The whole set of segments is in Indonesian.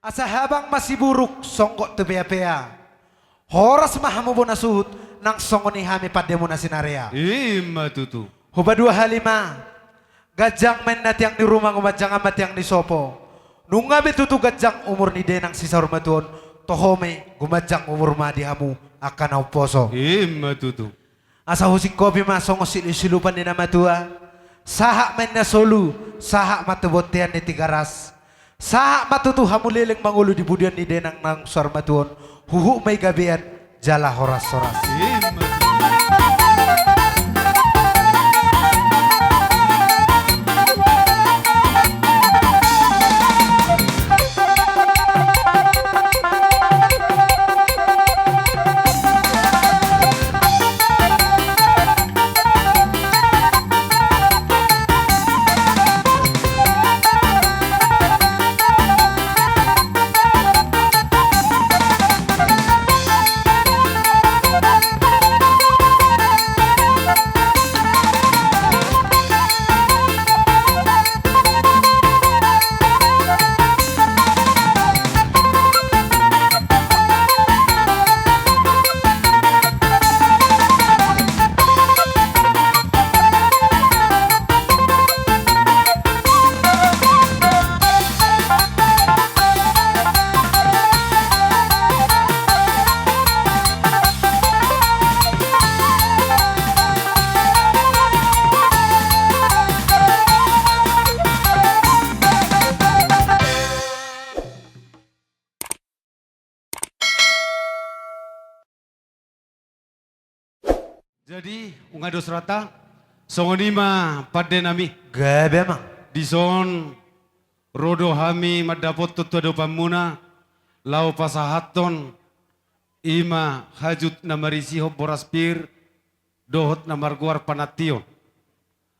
Asa habang masih buruk songkok tu bea-bea. Horas mahamu bona suhut nang songoni hami pademu na sinarea. Ima tutu. Huba 2 5. Gajang men nat yang di rumah ngumajang amat yang di sopo. Nunga betutu gajang umur ni denang sisa rumah tuon. Tohome gumajang umur ma di hamu akan au poso. Ima tutu. Asa husik kopi ma songo silupan di nama tua. Sahak men na solu. Sahak matubotian di 3 ras. Sahak matutu hamu leleng mangulu di budian ni denang nang sarma tuon. Huhu may gabian jala horas-horas. Ima tutu. Jadi unga dos rata songonima pada nami Gabe mang. dison rodo hami madapot tutuado pamuna lau pasahaton ima hajut namarisiho boraspir dohot namarguar panation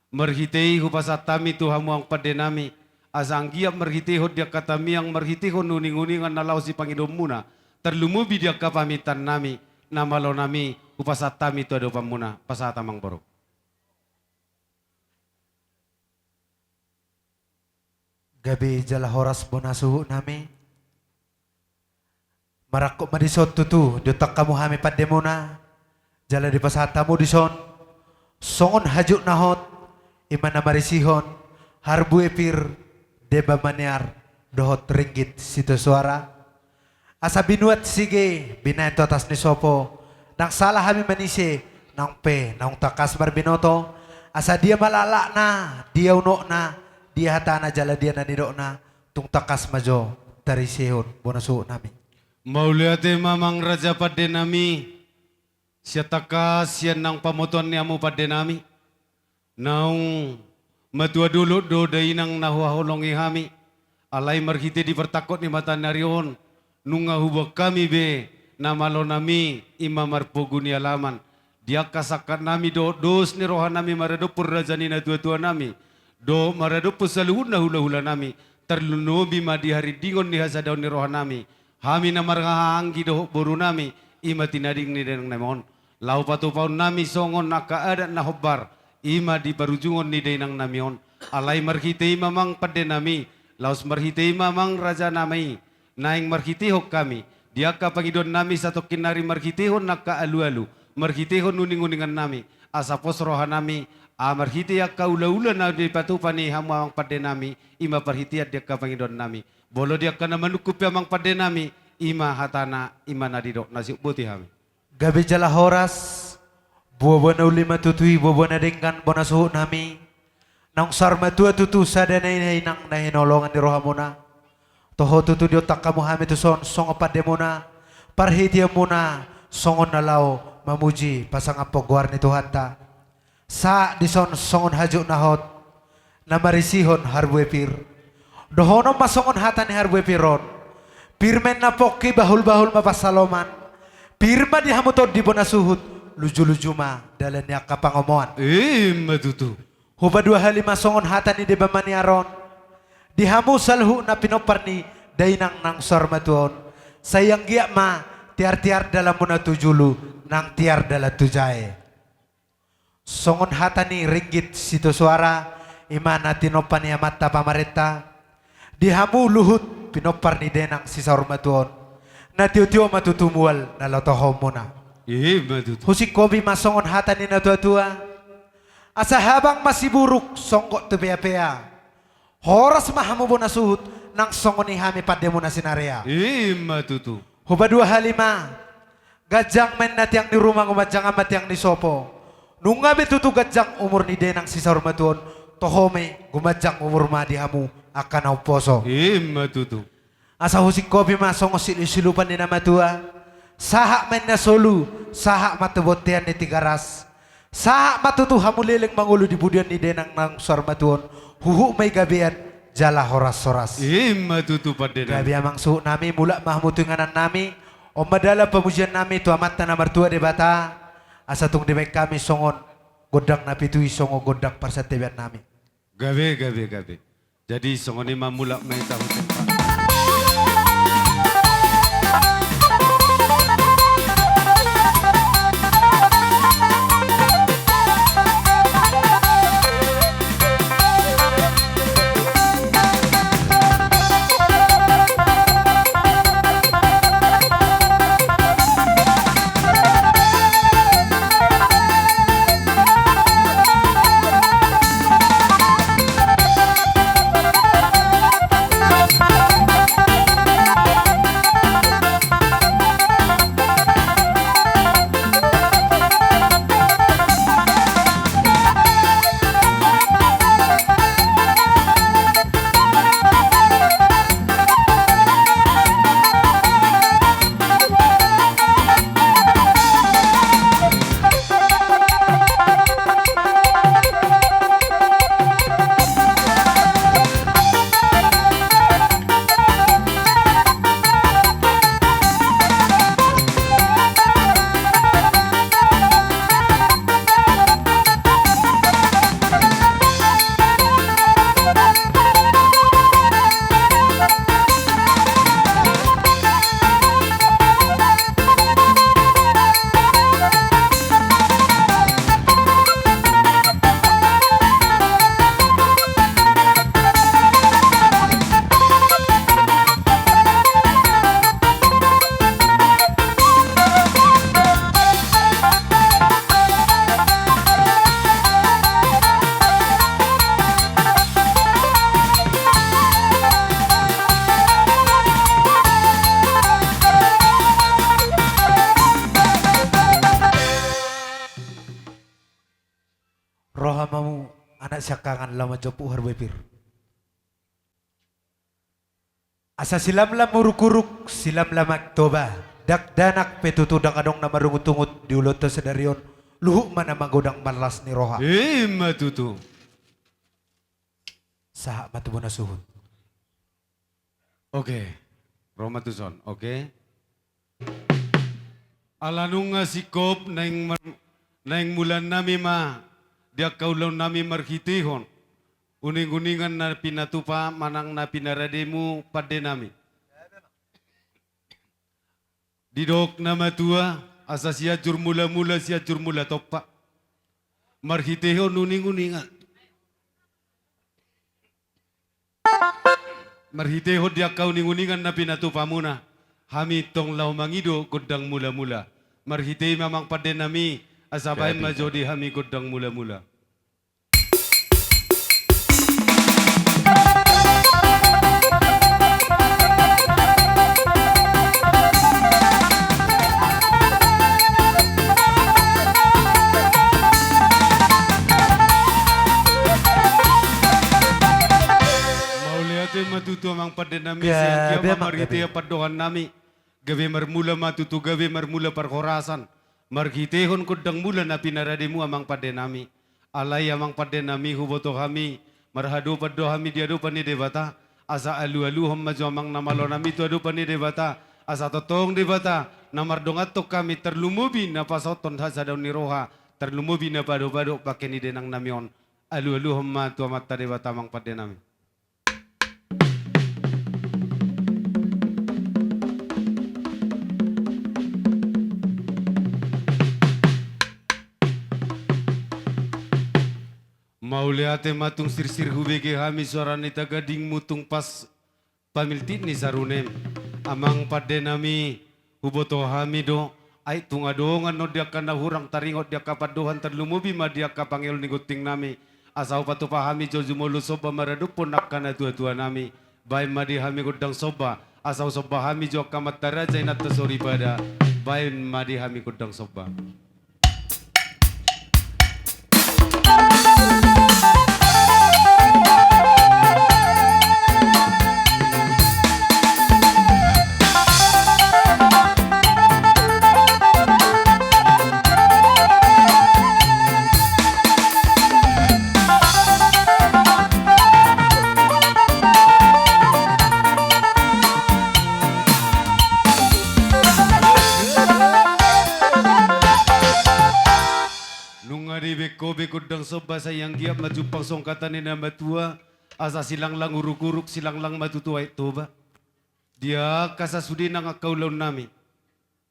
merhitei hupasatami tu hamuang pada nami asanggia merhitiho dia katami yang merhitiho nuning-uningan nalau si pangidom muna terlumubi dia kapamitan nami nama lo nami upasatami tu ada pamuna pasatamang borok. Gabi jala horas bona suhu nami. Marakok madisot tutu dotak kamu hami pademona. Jala di pasatamu dison. Songon hajuk nahot imana marisihon harbu epir deba maniar dohot ringgit situ suara. Asa binuat sige binaito atas ni sopo. Nang salah kami manise nang pe nang takas barbinoto. Asa dia malala na dia unok na dia hatana jala dia na nidok na tung takas majo dari sehon bonasu nami. Mauliate mamang raja pada nami siya takas siya nang pamoton niyamu pada nami. Naung matua dulu do dainang nahuahulong ihami. Alay marhite di pertakot ni mata narion. Nunga hubak kami be namalo nami ima marpuguni alaman dia kasakan nami do dos ni rohan nami maradopur rajani na tua-tua nami do maradopur saluhun na hula-hula nami terlunubi ma di hari dingon ni hasadaw ni rohan nami hami na marangahanggi do boru nami ima tinading ni denang namon lau patupaun nami songon nakaadat na hobbar ima di parujungon ni denang namion alay marhitei mamang pade nami laus marhitei mamang raja nami naing marhitihok kami dia ka pangidon nami satu kinari marhitihon naka alu-alu marhitihon nuning-uningan nami asapos roha nami marhitiak ka ula-ula na di patupani hamang pade nami ima parhitiat dia ka pangidon nami bolo dia kana manukup amang pade nami ima hatana ima nadidok nasi buti hami. Gabi jala horas buwa na ulima tutui buwa na dengkan bona suhu nami nang sarma tua tutu sadanay nang nahinolongan ni rohamuna. Toho tutu di otak kamu hami tu songo pademona parhitia muna songon nalaw mamuji pasang apogwar ni Tuhan ta sa dison songon hajuk nahot na marisihon harbuepir dohono masongon hata ni harbuepiron pirmen na poki bahul-bahul mapasaloman pirma di hamutod di bona suhut luju-luju ma dalan niya kapangomoan Matutu huba 2 5 songon hata ni deba maniaron di hamu salhu na pinopar ni dainang nang sarmatuon sayang giya ma tiar-tiar dalam muna tujulu nang tiar dalam tujae songon hata ni ringgit situ suara imana tinopan ya mata pamarenta dihamu luhut pinopar ni denang si saur matuon. Na tiyo-tiyo matutumual na lotohom mo na. Matutu. Husik kobi masongon hata ni na tua-tua. Asa habang masiburuk songkot tu pea-pea. Horas mahamubo na suhut nang songon ni hami pademo na sinarea. Matutu. Huba 2 gajang men na tiang ni rumah ngumajang amat tiang ni sopo. Nunga betutu gajang umur ni denang si saur matuon. Tohome gumajang umur madi hamu akan au poso. Matutu. Asa husik kopi masong silupan ni nama tua. Sahak men na solu, sahak matubotian ni tigaras. Sahak matutu hamulileng mangulu di budian ni denang nang sarmatuon. Huhu may gabian jala horas-horas. Matutu pada nami. Gabi amang suhu nami mula mahmutunganan nami. O madala pemujian nami tu amat na martua de bata. Asa tung dibek kami songon godang napi tui songo godang parsatebian nami. Gabe. Jadi songoni mamulak may tahu tempat. Rohamamu anak syakangan lama jopu harbepir. Asa silam lam muruk-uruk silam lamak toba. Dak danak petutu dang adong na marungut-ungut di ulot sedarion. Luhuk mana magodang malas ni roha. Matutu. Sahak matu na suhun. Oke. Romatuson, oke. Alanung nga sikop naing mulan nami ma. Dia kaulau nami marhitihon. Uning-uningan na pinatupa manang na pinarademu pada nami. Didok nama tua asa sia jur mula-mula sia jur mula topa. Marhitihon uning-uningan. Marhitihon dia kau uning-uningan na pinatupa muna. Hami tong lau mangido godang mula-mula. Marhitih memang pada nami. Asabahin majodi hami godang mula-mula. Mauliate matutu amang pada nami siang kia mamarhiti padohan nami. Gawe marmula matutu gawe marmula parkorasan. Margitehon kodang mula na pinarademu amang pada nami. Alay amang pada nami huboto kami. Marhadu pado kami diadu pani debata. Asa alu-alu majo amang namalo nami tu adu pani debata. Asa totong debata. Namardongat to kami terlumubi na pasoton hasa daun niroha. Terlumubi na pado-pado pakai ni denang namion. Alu-alu hamma tu amat debata amang pada nami. Mauliate matung sir-sir hubege hami suara nita gading mutung pas pamilti ni sarunem amang pade nami huboto hamido ay tungadongan no dia kana hurang taringot dia kapaduhan terlumubi ma dia kapangil ni guting nami asau patu pahami jojumulu soba maradupon nakana tua-tua nami bay madi hami gudang soba asau soba hami jo kamat taraja inat tesori pada bay madi hami gudang soba. Kobe kudang soba sayang giap maju pangsong kata ni nama tua asa silang lang uruk-uruk silang lang matutua itu ba dia kasa sudi nang akau laun nami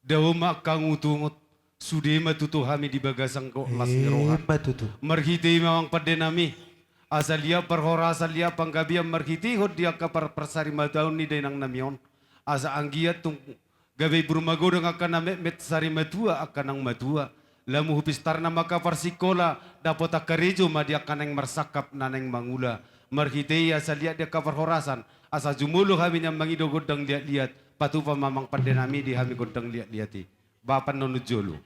dawa mak kang utungot sudi matutu hami di bagasang ko las rohan marhiti mawang pade nami asa lia perhora asa lia panggabiam marhiti hod dia kapar persari madaun ni denang namion asa anggiat tung gabe burmago dang akan name met sari matua akan nang matua lamu hupistar na maka parsikola dapat akarejo ma dia kaneng marsakap naneng mangula marhitei asa liat dia kapar horasan asa jumulu kami yang mangido godang liat-liat patu pamamang pandenami di kami godang liat-liati bapan nonu jolo.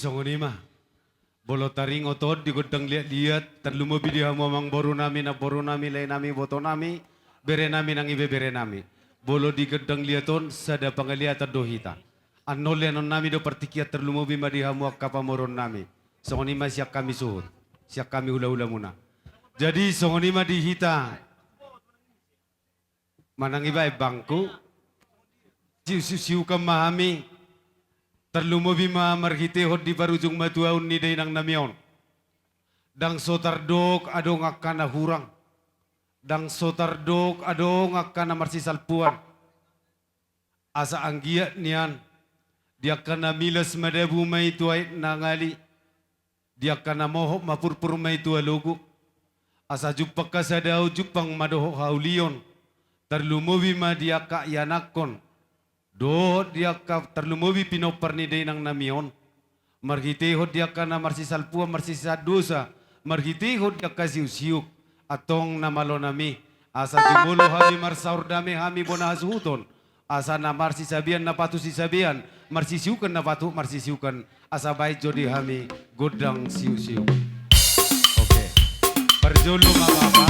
songonima. Bolo taring otod di godang lihat-lihat terlumobi di hamamang boru nami lain nami boto nami bere nami nang ibe bere nami. Bolo di gedang liaton sada pangaliatan dohita. Anole non nami do partikiat terlumobi madi hamu kapamoron nami. Songonima siap kami suhut. Siap kami hula-hula muna. Jadi songonima di hita. Manang iba bangku. Siu kamahami. Terlumobi ma marhite hod di barujung matuaun ni day nang namion. Dang sotardok adong akana hurang. Dang sotardok adong akana marsisalpuan. Asa anggiat niyan. Dia kana milas madabu may tuay nangali. Dia kana mohok mapurpur may tualugu. Asa jupak kasadaw jupang madoho haulion. Terlumobi ma dia ka yanakon. Do dia ka terlumobi pinopar ni day nang namion. Marhitihod dia ka na marsisalpua marsisadusa. Marhitihod dia ka siusiuk. Atong namalo nami. Asa jumulo hami marsaur dami hami bonahasuhuton. Asa na marsisabian na patu sisabian. Marsisiukan na patu marsisiukan. Asa baik jodi hami godang siu-siu. Oke. Perjolo apa-apa.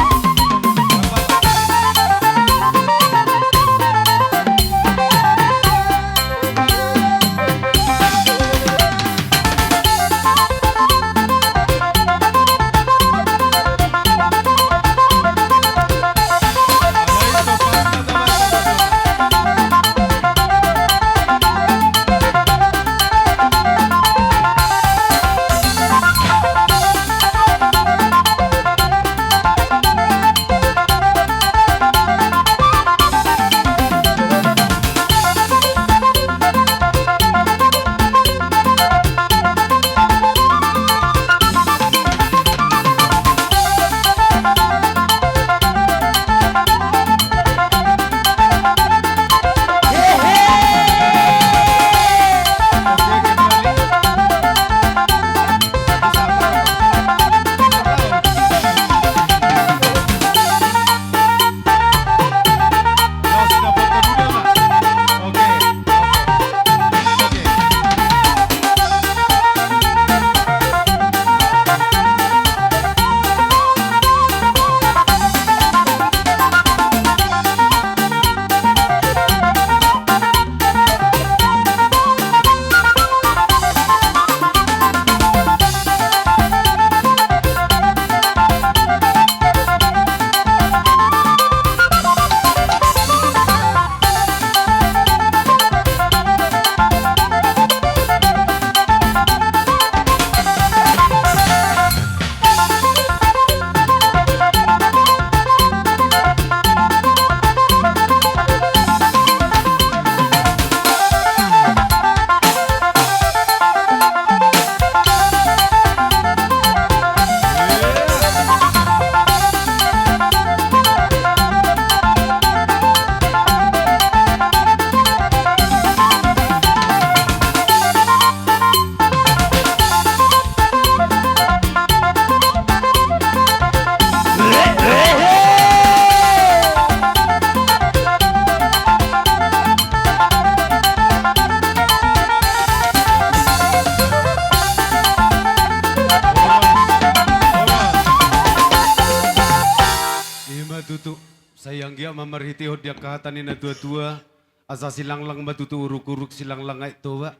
Sayang dia mamarhiti hod dia kahatanin na tua-tua. Asa silang lang matutu uruk-uruk silang lang ay towa.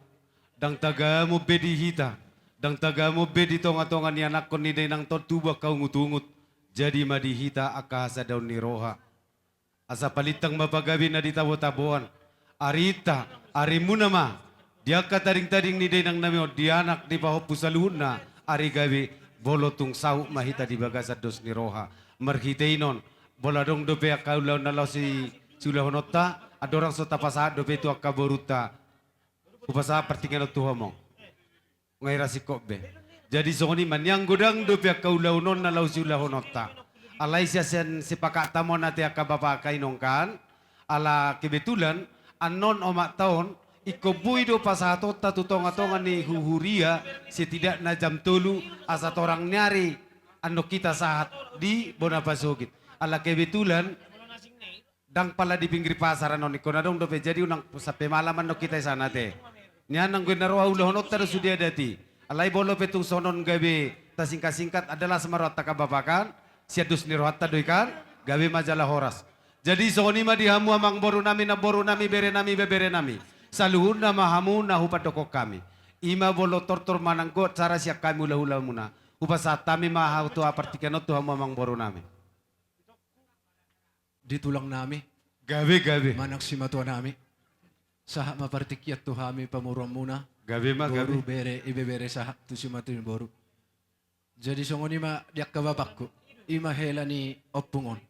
Dang taga mo bedi hita. Dang taga mo bedi tonga-tonga ni anak kon ni day nang totuba kau ngutungut. Jadi madihita akasa daun ni roha. Asa palitang mapagabi na ditabo-taboan. Arita, arimu nama. Dia kataring-taring ni day nang nami di anak di pahopu saluhun na. Ari gabi bolotung sau mahita di bagasat dos ni roha. Marhitainon. Bola dong dope akaulaw nalaw si Sulahonota, adorang so tapasahat dope itu akaboruta. Upasa pertinggan tuha mo. Ngaira si Kobe. Jadi songoni man yang godang dope akaulaw non nalaw si Sulahonota. Alay siya sipaka tamo nati akababa kainongkan. Ala kebetulan anon omak taon ikobuy do pasato tatutonga-tonga ni huhuria setidak na jam tulu asat orang nyari ano kita saat di Bonapasugit. Ala kebetulan dang pala di pinggir pasar anon ikonadong dope jadi unang sa pemalaman no kita sana te. Niyan ang ginaroha ulahonot taro sudia dati. Alay bolo petung sonon gabe tasingkat-singkat adalah semarot takabapakan, siadus nirohatta doikan, gabe majalah horas. Jadi soni ma dihamu amang boru nami na boru nami bere nami bebere nami. Saluhun na mahamu na hupadoko kami. Ima bolo tortor manangko cara siak kami hula-hula muna. Upasa tami mahau tu apartikano tu hamu amang boru nami. Ditulang nami, Gabe. manak si matua nami. Sahak mapartikyat tu hami pamuruan muna. Gabe ma Boru gabe. bere, ibebere sahak tu si matuin boru. Jadi songoni ma diak kababakku. Ima hela ni opungon.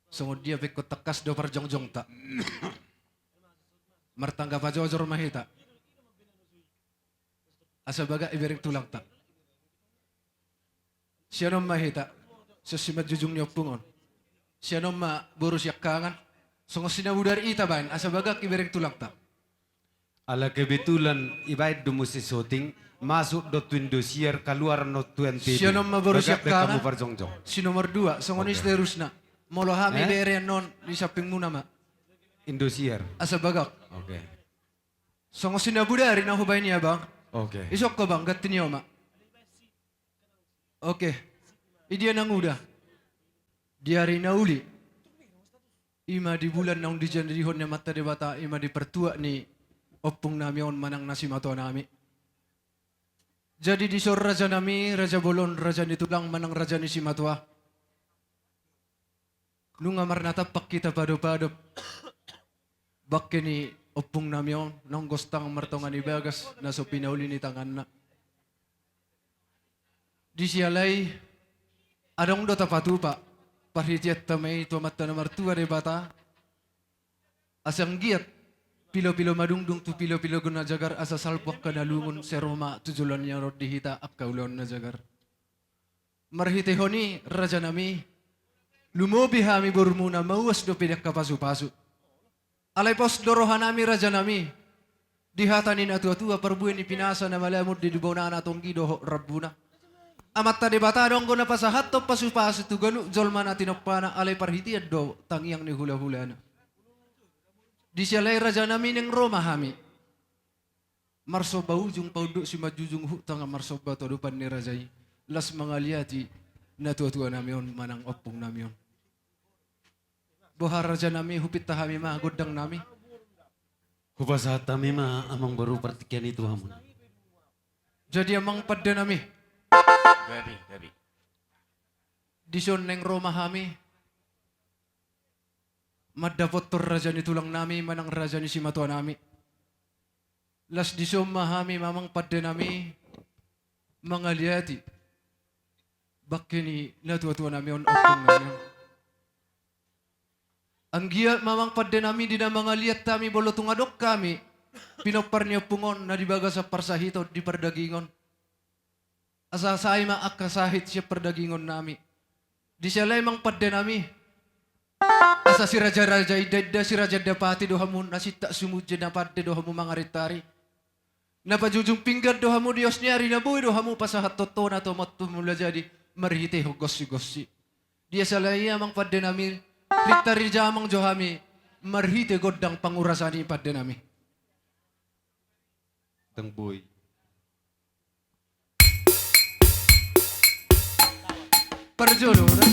Songod dia pekot tekas do parjongjong tak. Martangga pa jojor mahita. Asa baga ibereng tulang tak. Siya nom mahita. Sa simat jujung ni opungon. Siya nom ma boru siyak kangan. Songos sinabudar ita bain. Asa baga ibereng tulang tak. Ala kebetulan ibaid dumusi shooting masuk do twin dosier keluar no 20. Siya nom ma boru siyak kamu kangan. parjongjong. Si nomor 2. Songoni seterusna. Molo hami bere non di samping muna ma. Indosier. Asa bagak. Oke. Songos sinabudari na hubay niya bang. Oke. Isok ko bang, gatin niyo ma. Oke. Idiya nang uda. Diari na uli. Ima di bulan nang di jandirihon niya mata de bata. Ima di pertua ni opung nami on manang nasi mato nami. Jadi di sor raja nami, raja bolon, raja ni tulang manang raja ni si matua. Nung amar natapak kita padop-padop. Bakke ni opung nami on, nang gostang martongan ni bagas, na so pinauli ni tangan na. Di siyalay, adong do tapatupa, parhitiat tamay tuamat na martua de bata. Asang giat, pilo-pilo madungdung tu pilo-pilo guna jagar asa salpok ka nalungon seroma tujulan niya rod dihita ak kaulon na jagar. Marhitehoni, raja nami, lumobi hami burmuna mawas do pidak kapasu-pasu. Alay pos dorohan nami raja nami. Dihatanin atua-tua perbuin ni pinasa na malamud di dubaw na atong gido rabbuna. Amat tadi bata dong na pasahat to pasu-pasu tu ganu jolma na tinopana alay parhitiad do tangyang ni hula-hula na. Di siyalay raja nami ng Roma hami. Marso baujung pauduk si majujung hutang marso ba todupan ni rajay. Las mga liyati na tua-tua nami on manang opung nami on. Bohar raja nami hupit tahami ma godang nami. Kupasa tami ma amang baru partikian itu hamun. Jadi amang padda nami. Gabi. Dison neng Roma hami. Madapot tor raja ni tulang nami manang raja ni si matua nami. Las dison mahami mamang padda nami. Mga liyati. Bakini natua-tua nami on opung nami on. Ang giat mamang padda nami di na mga liat tami bolo tungadok kami. Pinopar niya pungon na dibaga sa parsahito di perdagingon. Asa say maakasahit siya perdagingon nami. Di siya lamang padda nami. Asa si raja-raja idadda si raja dapati dohamun nasita sumudya na padda dohamu mga ritari. Napajujung pinggan dohamu Diyos niyari na buhay dohamu pasahat toto na tomat tumula jadi marhite hugosi-gosi. Dia salaya mang padda nami. Ritari jamang johami marhite godang pangurasani padda nami. Teng boy. Parjolo na.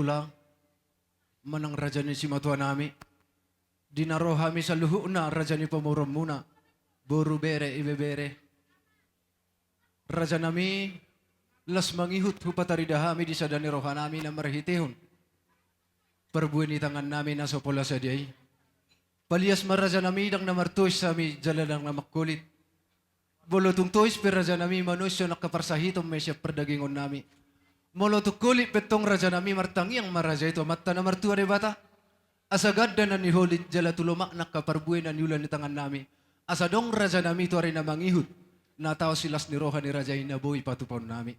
tulang, manang raja ni si matua nami. Dinaro kami sa luhu na raja ni pamurom muna. Buru bere ibebere. Raja nami, las mangihut hupatarida kami di sadani roha nami na marhitihon. Perbuan ni tangan nami na sopola sa diay. Palias maraja nami dang namartoy sa mi jalalang na makulit. Bolotong toys per raja nami manusyo nakaparsahitom may siya perdagingon nami. Moloto kulit petong raja nami martangi ang maraja ito mata na martua de bata. Asagad na niholit jala tulumak nakaparbuin ang yulan ni tangan nami. Asadong raja nami ito rin na mangihut. Nataw silas ni roha ni raja inaboy patupon nami.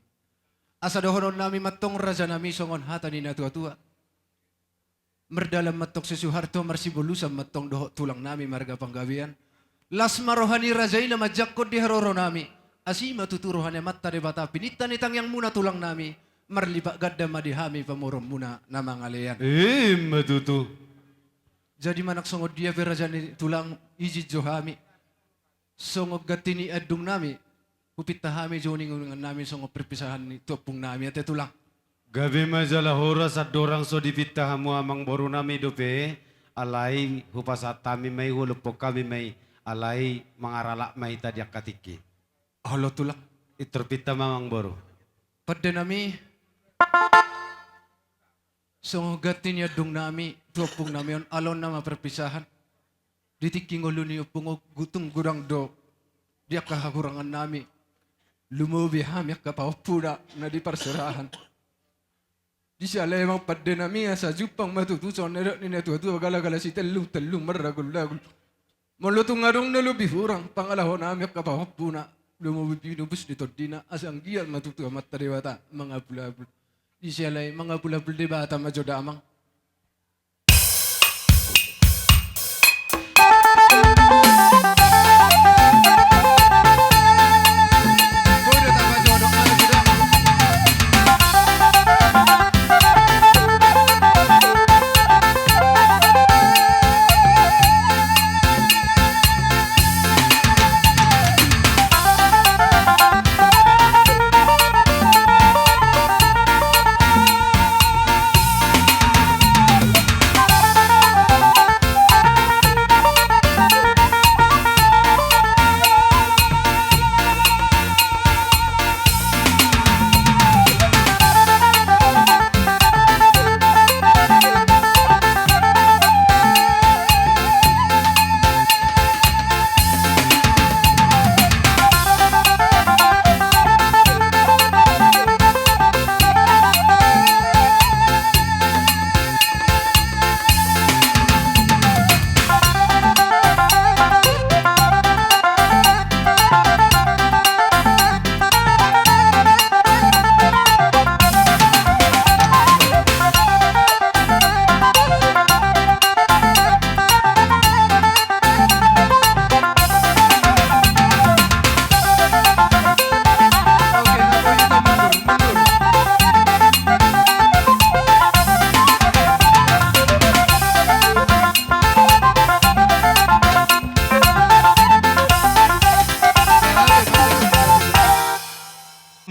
Asadohonon nami matong raja nami songon hata ni natua-tua. Merdalam matok si Suharto marsibulusam matong doho tulang nami marga panggawian. Las marohani rajay na majakod di haroro nami. Asi matuturohan mata de bata pinita ni tangyang muna tulang nami. Marliba gadda madihami pamurom muna na mangalayan. Matutu. Jadi manak songod dia raja ni tulang ijid johami. Songog gatini adung nami. Hupit tahami joning ungan nami songog perpisahan ni tuapung nami at tulang. Gabi majalah horas at dorang so dipita hamu amang boru nami dope alai hupasat tami may hulupok kami may alai mangarala may tadyak katiki. Halo tulang. Iterpita mamang boru. Pada nami songogatin niya dung nami tuapung nami on alon na maperpisahan. Ditiking ulo niyo pungog gutong gurang do. Diya kahakurangan nami. Lumubi hamyak kapapura na di parserahan. Di siya lemang pada nami sa jupang matutuson na ni natuatu gala-gala si telung maragul-lagul. Malutong ngarong nalubi hurang pangalahon hamyak kapapuna. Lumubi pinubus ni Tordina asang giyan matutu amat tariwata mga bulabul. Di siya lay mga bulabul di bata majodamang.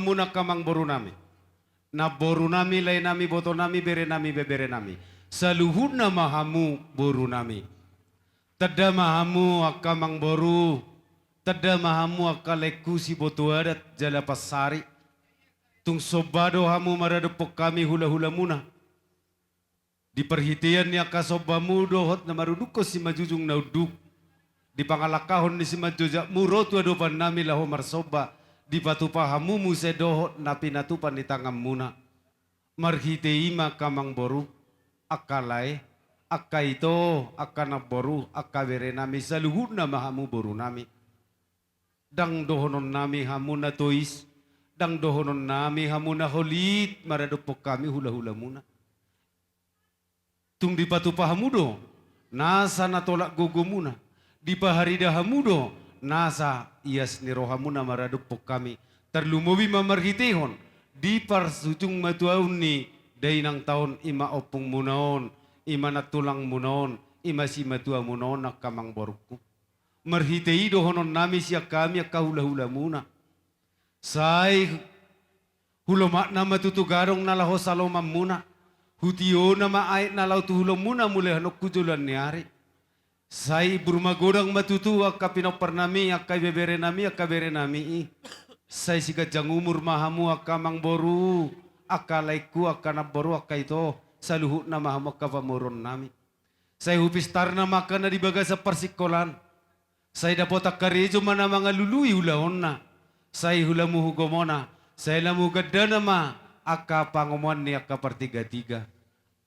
Muna kamang boru nami. Na boru nami lay nami boto nami bere nami bebere nami. Saluhud na mahamu boru nami. Tada mahamu akamang boru. Tada mahamu akaleku si boto adat jala pasari. Tung sobado hamu maradupok kami hula-hula muna. Di perhitian niya kasobamu dohot na marudukos si majujung nauduk. Di pangalakahon ni si majujak muro tu adopan nami laho marsoba. Di patupahamu muse dohot na pinatupan ni tangam muna. Marhiteima kamang boru. Akalay. Akka ito. Akka na boru. Akka bere nami. Saluhud na mahamu boru nami. Dang dohonon nami hamu na tois. Dang dohonon nami hamu na holit. Maradupok kami hula-hula muna. Tung di patupahamu do. Nasa natolak gugu muna. Di paharida hamu do. Nasa ias ni rohamuna maradupok kami. Terlumubi mamarhitihon. Di parsujung matuaun ni day ng taon ima opong munaon. Ima natulang munaon. Ima si matua munaon na kamang borukku. Marhitei dohonon nami siya kami akahula-hula muna. Say hulamak na matutugarong na laho salomam muna. Hutio na maait na lau tuhulong muna muli hanok kujulan ni hari. Sai burmagodang matutu akka pinopernami akka bebere nami akka bere nami. Sai sikajang umur mahamu akka mangboru akka laiku akka naboru akka ito saluhu na mahamu akka pamuron nami. Sai hupistar na maka na dibaga sa persikolan. Sai dapot akka rejo mana mga lului hulahon na. Sai hulamu hugomona. Sai lamu gada nama akka pangomuan ni akka partiga-tiga.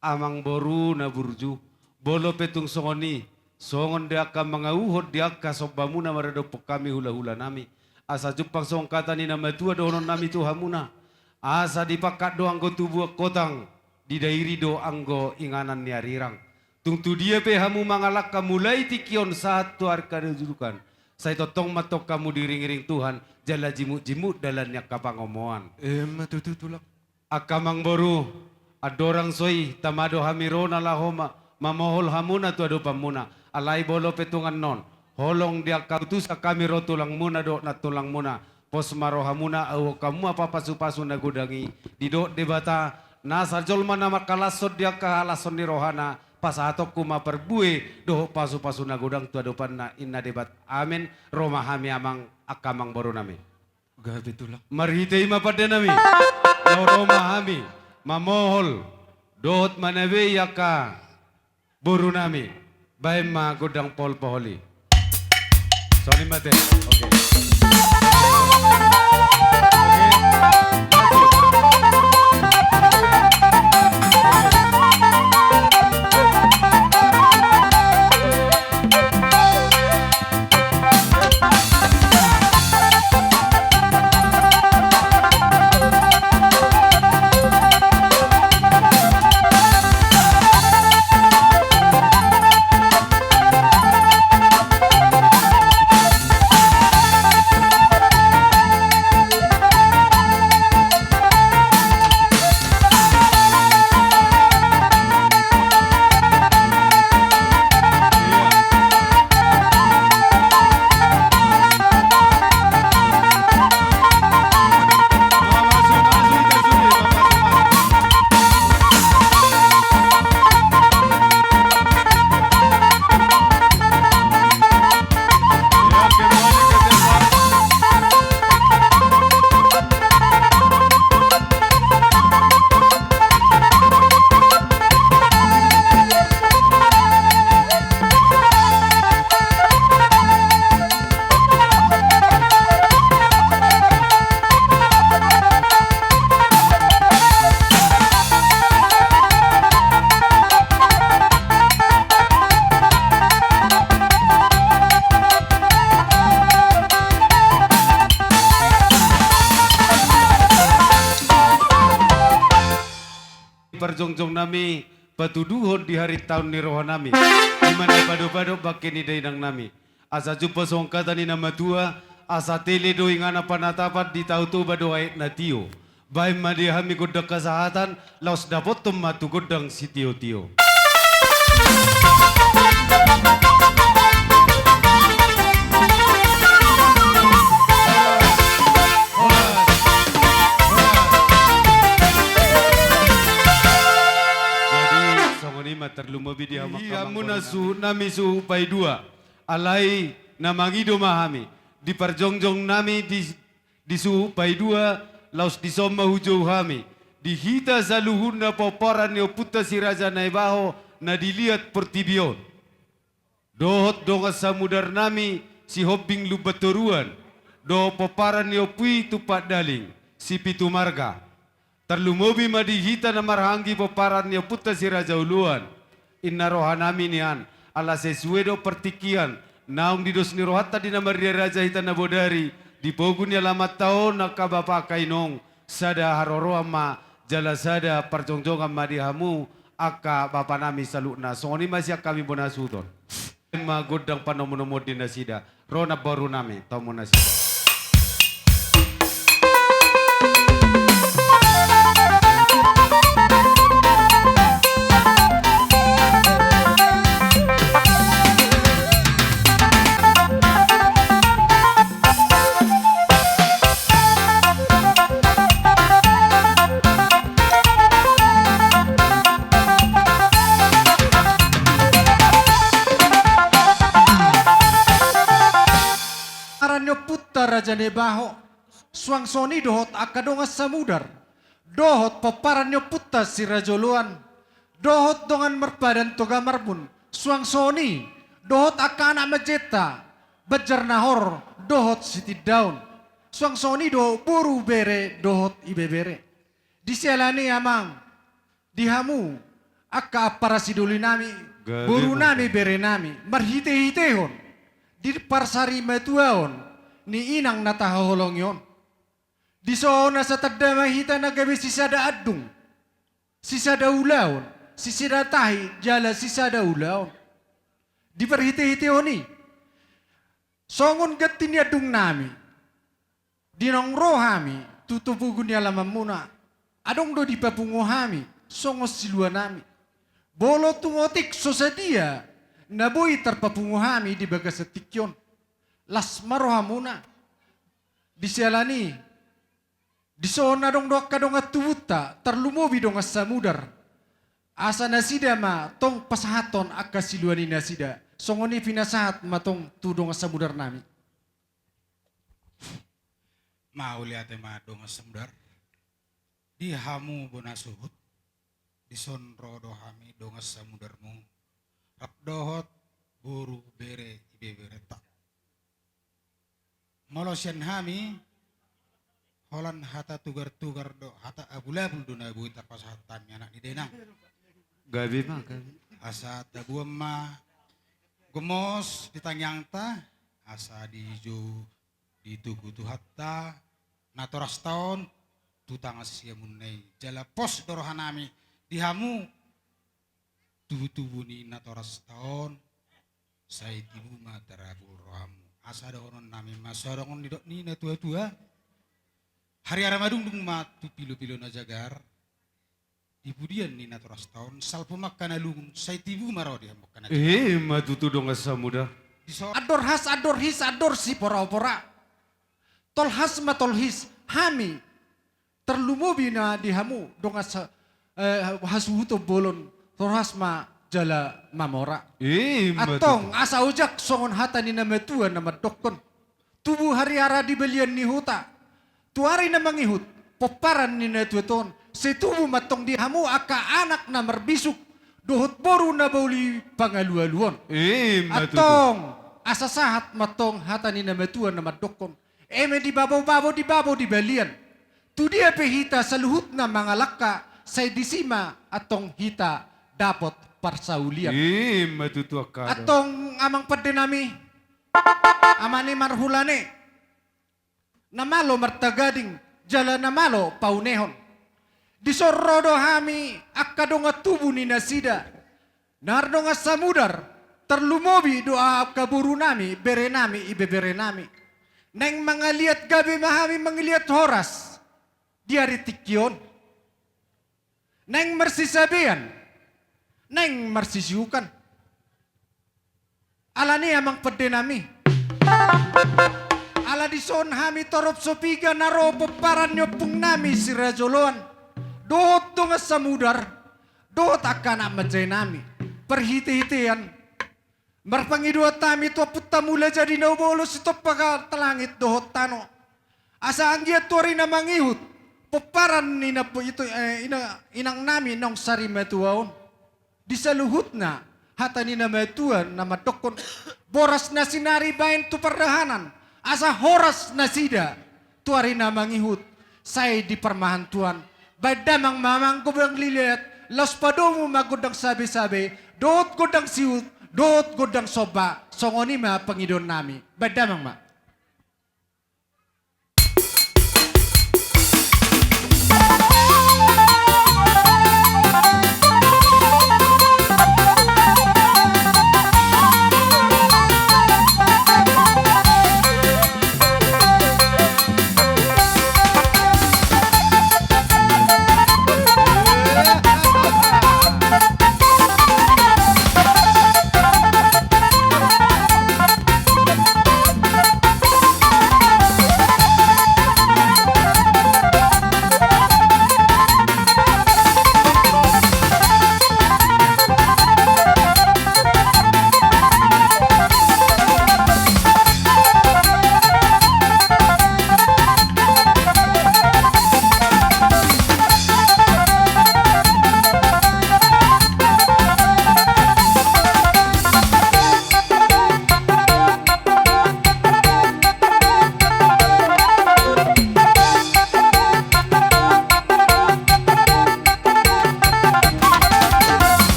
Amang boru na burju. Bolo petung songoni. Songon dia akka mga uhod dia akka sobamu na maradopok kami hula-hula nami. Asa jupang song kata ni nama tua dohonon nami tuhamuna. Asa dipakat do anggo tubuh kotang. Di dairi do anggo inganan ni arirang. Tungtu dia pe hamu mangalak kamu mulai tikion satu harga rujukan. Saya totong matok kamu diring-ring Tuhan. Jala jimut-jimut dalannya kapangomoan. Matututulak. Akamang boru. Adorang soi tamado hamirona lahoma. Mamohol hamuna tu ado pamuna. Alai bolo petungan non. Holong dia kautus kami rotulang muna do na tulang muna. Pos maro hamuna au kamu apa pasu-pasu na gudangi. Didok debata. Nasa jolma nama kalasod dia kahalason ni rohana. Pasatok kuma perbue doh pasu-pasu na gudang tu adopan na inna debat. Amin. Roma hami amang akamang baru nami. Gabi tulak. Marhitay mapada nami. Yo Roma hami. Mamohol. Dohot manawe yaka. Buru nami. Bahay ma gudang pol poholi. Sorry mate. Okay. Perjongjong nami patuduhon di hari tahun ni roh nami. Dimana pado-pado bakini dainang nami. Asa jumpa songkata ni nama tua. Asa tele do ingana panatapat di tau tu bado ait na tio. Baik madi hami godak kesehatan. Laos dapot matu godang si tio-tio. Terlumabi di hamak muna su nami su pai dua alai namangido mahami di perjongjong nami di su pai dua laus di somma hujau hami di hita saluhuna poparan yo puta si raja naibaho na dilihat pertibion dohot donga samudar nami si hobbing lubatoruan do poparan yo pui tupat daling si pitu marga terlumobi madihita na marhangi poparan yo puta si raja uluan inna rohanami nian ala sesuedo pertikian naung didos ni rohata di nama dia raja hita na bodari di pogun ya lamat tahun nakabapa kainong sada haroro ama jala sada perjongjongan madihamu aka bapa nami salukna songoni masih kami bonasuton ma godang panomonomo dinasida rona baru nami tomonasida. tua raja nebaho. Suang soni dohot akadonga samudar. Dohot paparanyo puta si rajoluan. Dohot dongan merpadan toga marbun. Suang soni dohot akana majeta. Bajar nahor dohot siti daun. Suang soni do buru bere dohot ibebere. Disialani amang dihamu akka para siduli nami Gabi buru mo. nami bere nami marhite-hitehon di parsari matuaon ni inang nataholong yon. Di soona sa tagda mahita na gabi sisada adung sisada ulaon sisada tahi jala sisada ulaon di parhite-hitehon ni songon gatin adung nami dinong rohami tutupugun ni alaman muna adong do di papunguhami songos silua nami bolo tungotik sosadia naboy terpapunguhami di bagas setikyon las marohamuna disialani disona dong do kadong atubuta terlumobi dong samudar asa nasida ma tong pasahaton akka siluani nasida songoni pinasahat matong tudong samudar nami mau lihat ma dong samudar di hamu bona suhut di sonro dohami dong samudarmu dohot buru bere ibe bere tak molosyan hami holan hata tugar do hata abulabul duna buita pasahatan anak di denang Gabi mah, gabi. asa tabuam ma gemos ditangyang ta asa di jo di tugu tuhatta natoras taon tutang siya munay jala pos dorohanami dihamu tubuh-tubuh ni natoras taon say tibu matarabu rohamu asa dohonon nami masorong ni natua-tua hari aramadung dung matu pilu-pilu na jagar dibudian ni natoras taon salpumak kanalungun say tibu maro dihamuk kana Matutudong ka samudar. ador has ador his ador si pora-pora tolhas matolhis hami terlumobi na dihamu dong asa hasuhuto bolon torhas ma jala mamora atong asa ujak songon hata ni nametua na madokon tubuh hari-ara di belian ni huta tuari na mangihut poparan ni natuton setubuh matong dihamu aka anak na merbisuk dohot boru na bauli pangalualuon atong asa sahat matong hata ni nametua na madokon eme di babaw di balian tu dia pehita sa luhut na mga laka say disima atong hita dapat parsaulian Matutua ka. atong amang padinami amani marhulane namalo martagading jala namalo paunehon disorodo hami akadong tubu ni nasida nardong samudar terlumobi doa kaburu nami bere nami ibebere nami neng mangaliat gabi mahami mangaliat horas diari tikyon neng marsisabian neng marsisiukan ala ni amang pede nami ala dison hami torop sopiga naro peparan nyopung nami si rajoloan dohot dong samudar dohot akana majay nami perhiti-hitian marpangidua tami to putta mula jadi naubolos ito pagka talangit dohot tano asa anggiat tuari na mangihut peparan ni na po ito inang nami nong sari metuaon di saluhut na hata ni na metuan na madokon boras na sinari bain tu perdahanan asa horas na sida tuari na mangihut say di permahan tuan bay damang mamang gubang liliat los padomo magudang sabi-sabi doot gudang siut doot gudang soba songoni ma pangidon nami bay damang ma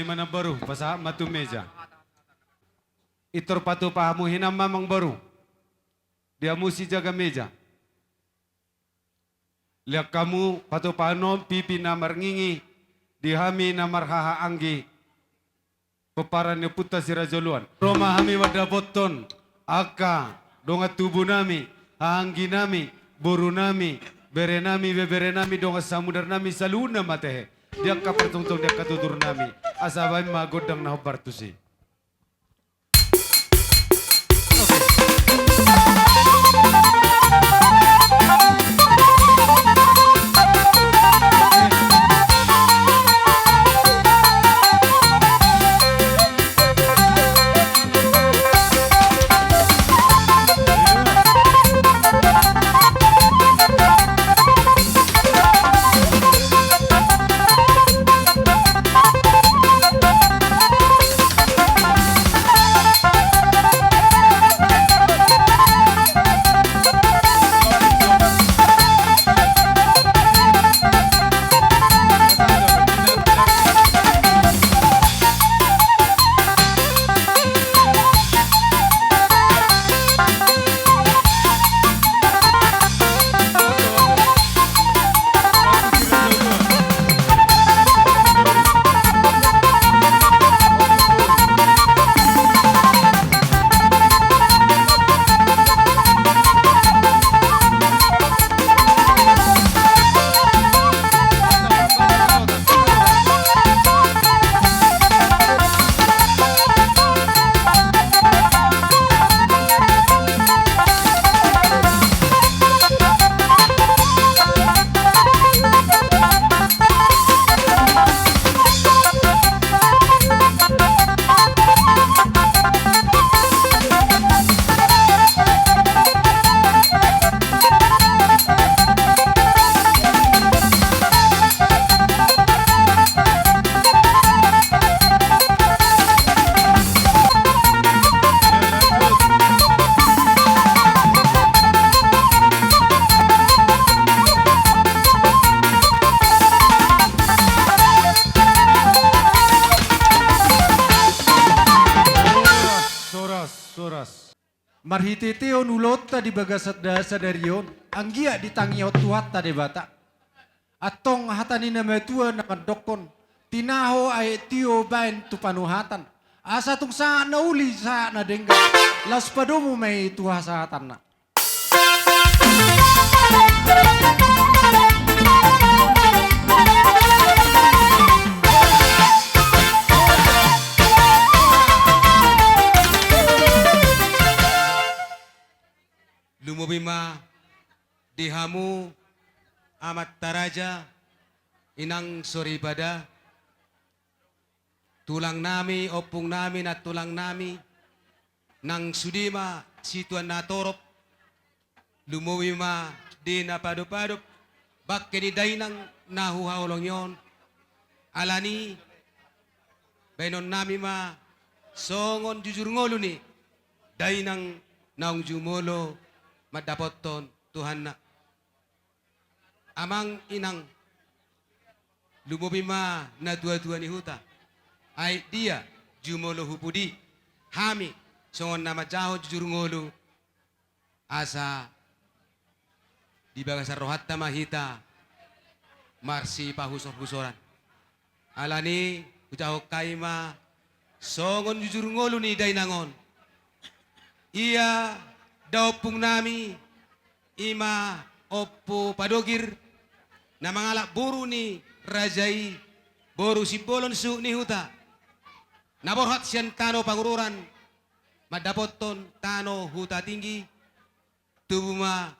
mana baru pasa matu meja. Itor patu pahamu hinam mamang baru. Dia mesti jaga meja. Lihat kamu patu pahanom pipi namar ngingi. Dihami namar haha anggi. Peparan ni puta si rajoluan. Roma hami wada boton. Aka donga tubuh nami. Hanggi nami. Boru nami. Bere nami bebere nami donga samudar nami saluna matehe. Dia kapertungtung dia katutur nami. Asabay magodang na bartusi. Marhititio nulota di bagasat dasa darion. Anggia ditangiot tuhatta de bata. Atong hatani na metua na dokon. Tinaho ay tio bain tu panuhatan. Asa tung sa nauli sa nadengga. Las padomo may tuha sa hatan na. Lumubima dihamu amat taraja inang soribada tulang nami opung nami na tulang nami nang sudima situan natorop lumubima di napadupadup bakke di dainang nahuhaulong yon alani benon nami ma songon jujur ngolu ni dainang naung jumolo madapoton Tuhan na amang inang lumubima na dua-dua ni huta ay dia jumolo hupudi hami songon nama jaho jujur ngolu asa di bagasa rohatta mahita marsi pahusor-husoran alani ujaho kaima songon jujur ngolu ni dainangon iya daopung nami ima oppo padogir na mangalak buru ni rajai boru si bolon su ni huta naborhat sian tano pangururan madapoton tano huta tinggi tubuma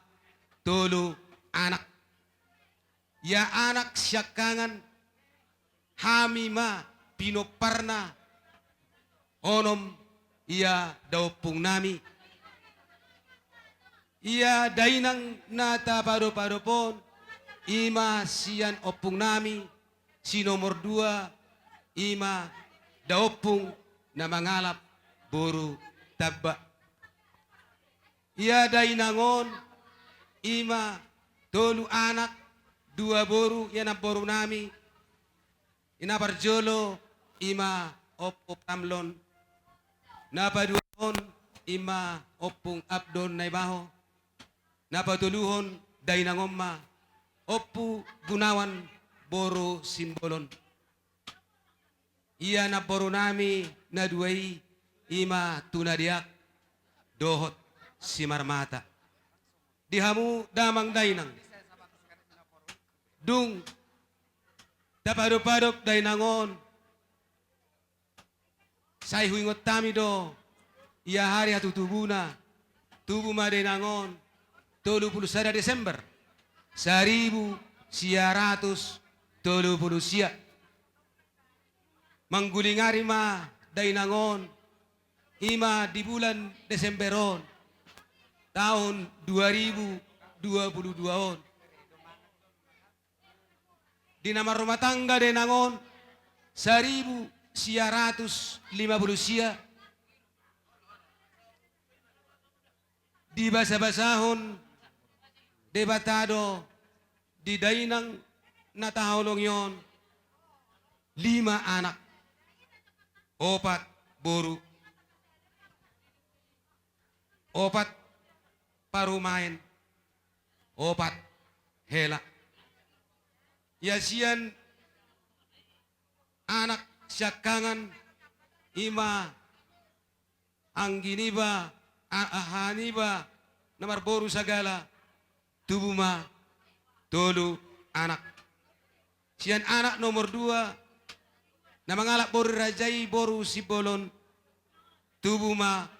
tolu anak ya anak syakangan hamima pinoparna onom ia daopung nami ia dainang nata paro-paro pon ima sian opung nami si nomor 2 ima daopung na mangalap boru tabba ia dainangon ima tolu anak 2 boru yan ang boru nami ina parjolo ima opop tamlon. Napaduhon ima opung abdon naibaho. Napatuluhon dainangomma opu gunawan boro simbolon. Iya na boro nami na duway ima tunadiak dohot simarmata. Dihamu damang dainang. Dung tapadok-padok dainangon. Say huingot tami do. Iya hari hatu tubuna. Tubuh madenangon. 31 Desember 1930 sia. Manggulingari ma dainangon. Ima di bulan Desemberon tahun 2022 on. Di nama rumah tangga denangon 1950 sia. Di basa-basahon debatado di dainang natahulong yon 5 anak 4 boru 4 parumain 4 hela yasian anak syakangan ima angginiba ahaniba namar boru sagala tubuma tolu anak. Sian anak nomor 2 na mangalak boru rajai boru sibolon tubuma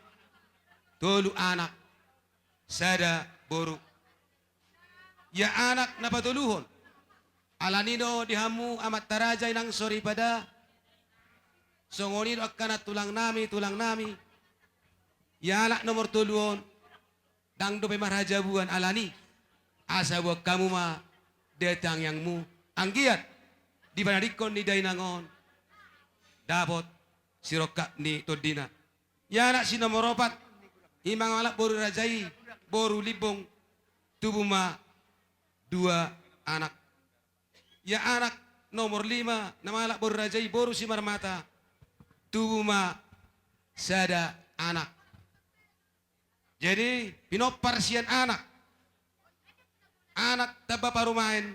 tolu anak sada boru. Ya anak na patuluhon alanino dihamu amat tarajay nang sori pada songonido akana tulang nami ya anak nomor tuluon dang do pemaraja buan alani asa buat kamu ma detang yang mu anggiat di banadikon ni dainangon dapot siroka ni todina ya anak si nomor 4 imang alak boru rajai boru libong tubuma 2 anak ya anak nomor 5 nama alak boru rajai boru simarmata tubuma sada anak. Jadi pinopar sian anak taba parumain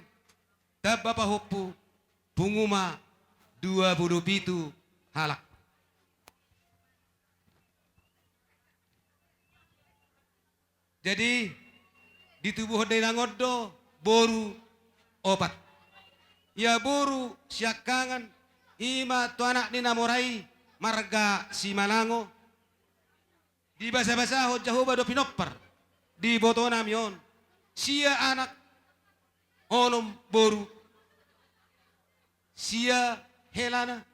taba pahupu punguma 27 halak. Jadi di tubuh dainangodo boru 4. Ya boru siakangan ima tu anak ni namorai marga si Malango. Di basa-basa ho Jahoba do pinopper di botona mion sia anak onom boru sia helana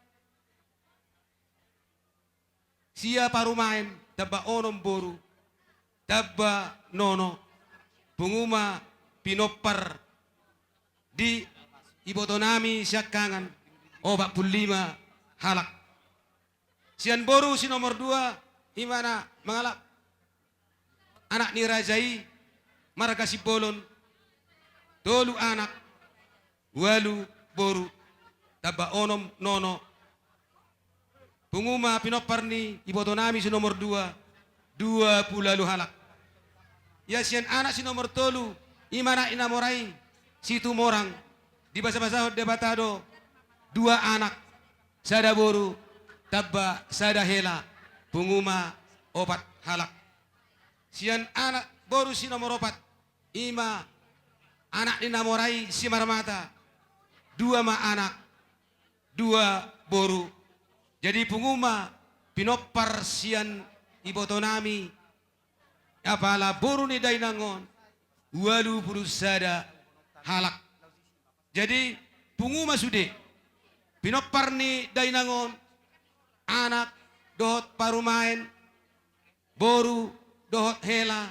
sia parumain taba onom boru taba nono punguma pinopper di ibotonami syakangan 45 halak. Sian boru si nomor 2 imana mengalap anak ni rajai marga si bolon tolu anak walu boru taba onom nono punguma pinopar ni ibotonami si nomor 2 20 halak. Ya sian anak si nomor tolu imana inamorai si tumorang di basa-basa debatado 2 anak sada boru taba sada hela punguma 4 halak. Sian anak boru si nomor 4 ima anak dinamorai si marmata 2 ma anak 2 boru. Jadi punguma pinopar sian ibotonami apala boru ni dainangon walu sada halak. Jadi punguma sude pinopar ni dainangon anak dohot parumain boru dohot hela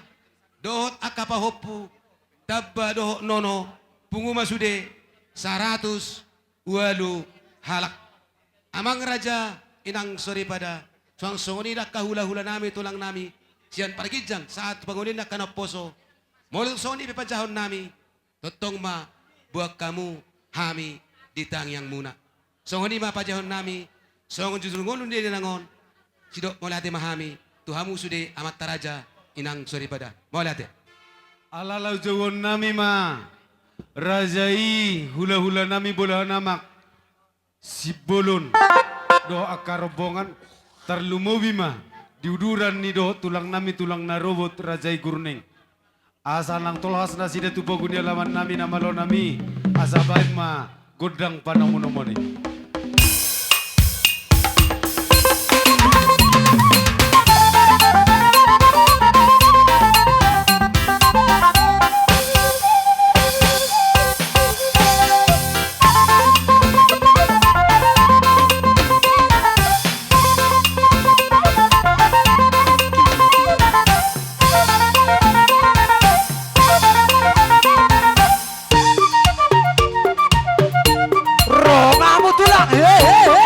dohot akapahopu tabba dohot nono punguma sude 100 walu halak. Amang raja inang sori pada suang songoni dak kahula-hula nami tulang nami sian pargijang saat bangunin nak kana poso molong songoni pepajahon nami totong ma buat kamu hami di tang yang muna songoni ma pajahon nami Songon jujur ngon dia nangon. Sidok mo late mahami. Tuhamu sude amat taraja inang sori pada. Mo late. Alalau jawon nami ma. Rajai hula-hula nami bola namak. Si bolon. Do akar robongan terlumowi ma. Diuduran ni do tulang nami tulang narobot rajai gurning. Asa nang tolhas na sida tupogun dia laman nami namalo nami. Asa baik ma godang panamunomoni. Romamu tulang. Hehehe.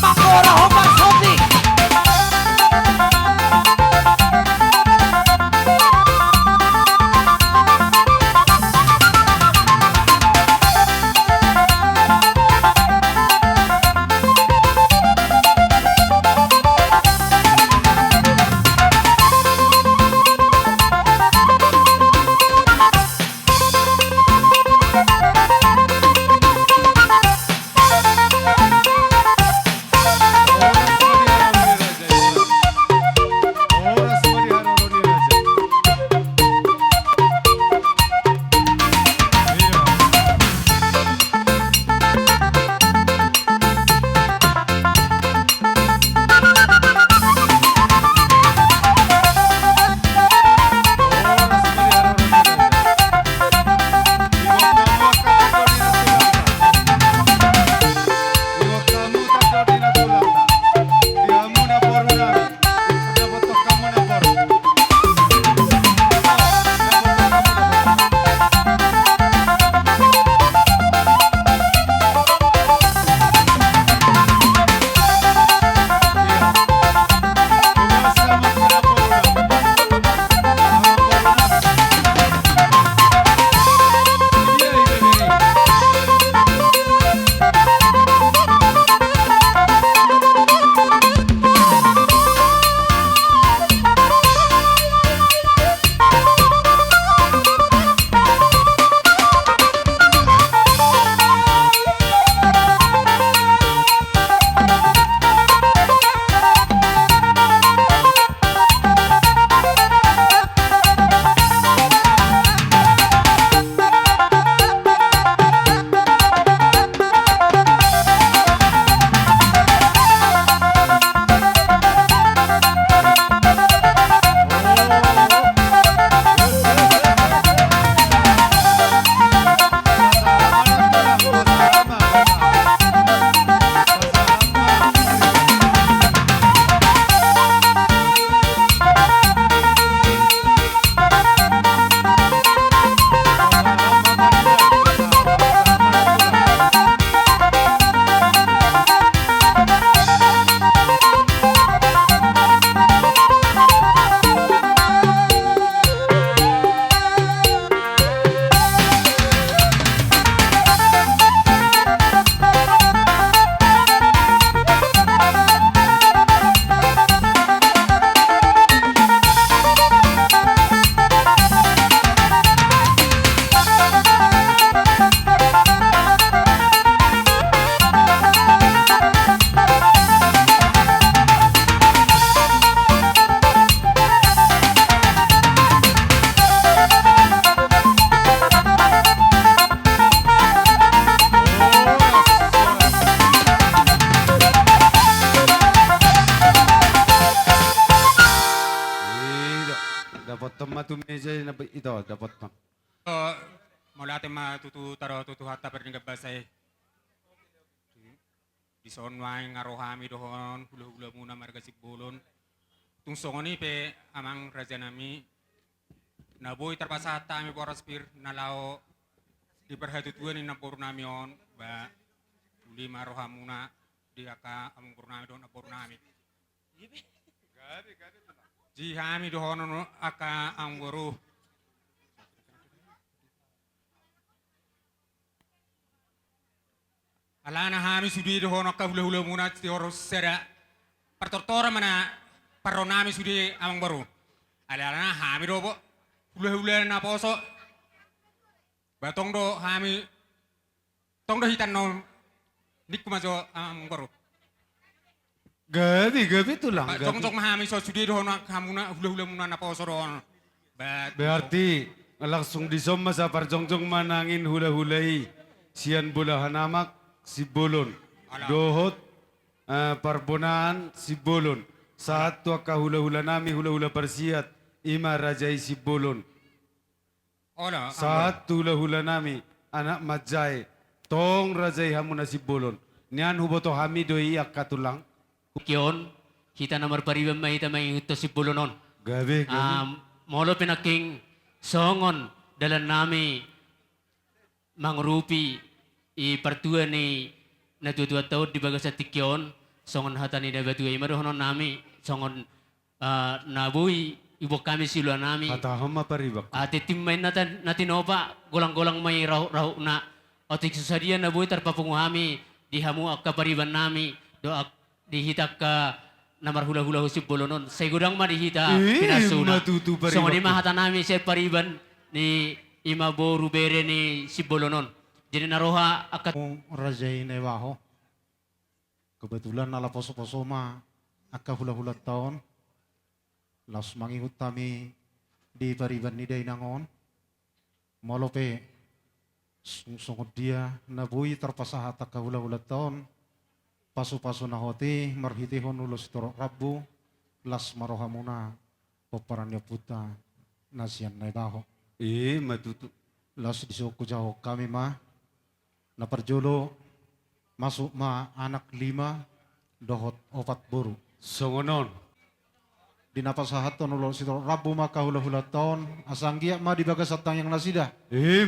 Makora hopas hoti. meja na ito, dapat pa. Mula ating matutu taro tutuhata per nga basay. Dison waing ngarohami dohon hula-hula muna marga sigbulon. tungsongon ni pe amang raja nami naboy terpasata ami poraspir nalao di perhatutuan ni napor nami on ba uli marohamuna di aka amang purnami don napor nami ji hami dohono aka anggoro alana hami sudi dohono aka hula-hula muna ti oros sera pertortora mana paronami sudi amang baru alana hami do po hula-hula na poso batong do hami tong do hitan no dik majo amang baru Gabi tulang. jong mahami so sudi dohono hamuna hula-hula muna na poso doon Berarti langsung disoma sa parjongjong manangin hula-hulai. Sian bola hanamak si bolon. Alam. Dohot parbonaan si bolon. Saat tu aka hula-hula nami hula-hula persiat. Ima rajai si bolon. ola Saat tu hula-hula nami anak majai. Tong rajai hamuna si bolon. Nian huboto hami doi akatulang. Kion, kita nomor pariwam may tamay ito si Bulunon. Gabi. Molo pinaking songon dalan nami mangrupi i partua ni natutua tao di bagas sa tikyon songon hatani da batu ay marohonon nami songon nabui ibo kami silwa nami Katahom maparibak. ati timmay natinopa golang-golang may rahu na otik susadian nabui tarpapunguhami dihamu ak kapariban nami doak dihitak ka namar hula-hula husip bolonon. Sa gudang madihita pinasuna. matutu pariban So ni ko. mahata namin sa pariban ni ima bo rubere ni si bolonon. Jadi naroha akat Rajai Newaho. Kebetulan nala poso-poso ma aka hula-hula taon. Las mangikut kami di pariban ni Dainangon. Molope sungsungot dia nabui terpasahat aka hula-hula taon. Pasu-pasu na hoti marhiti honulos torok rabu las marohamuna poparannya puta nasian naibaho. Matutu. Las disuku jauh kami mah na perjolo masuk ma anak 5 dohot 4 buru. Songonon. Di napasahat to nulo sito rabu maka hula-hula taon asanggia ma di bagas satang yang nasida.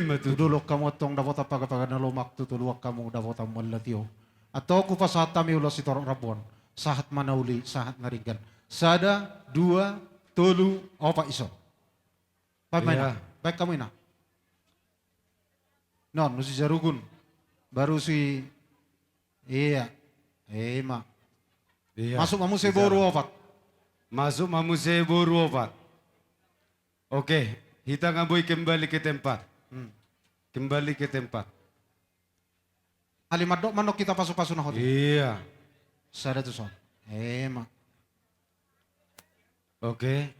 Matutu. Tudulok kamu tong dapat apa kata nalomak tutuluak kamu dapat malatio. Atau ku pasahat tami ulo sito rabon sahat manauli sahat ngaringgan. Sada 2 tolu opa iso. Baik Iya. baik kamu ina. Non, nusi jarugun. Baru si iya. Ma. Iya. Masuk mamu seboru opat. Masuk mamu seburu opat. Oke, kita ngaboy kembali ke tempat. Kembali ke tempat. Alimadok manok kita pasu-pasu na hoti. Iya. Sada tu son. Ma. Oke.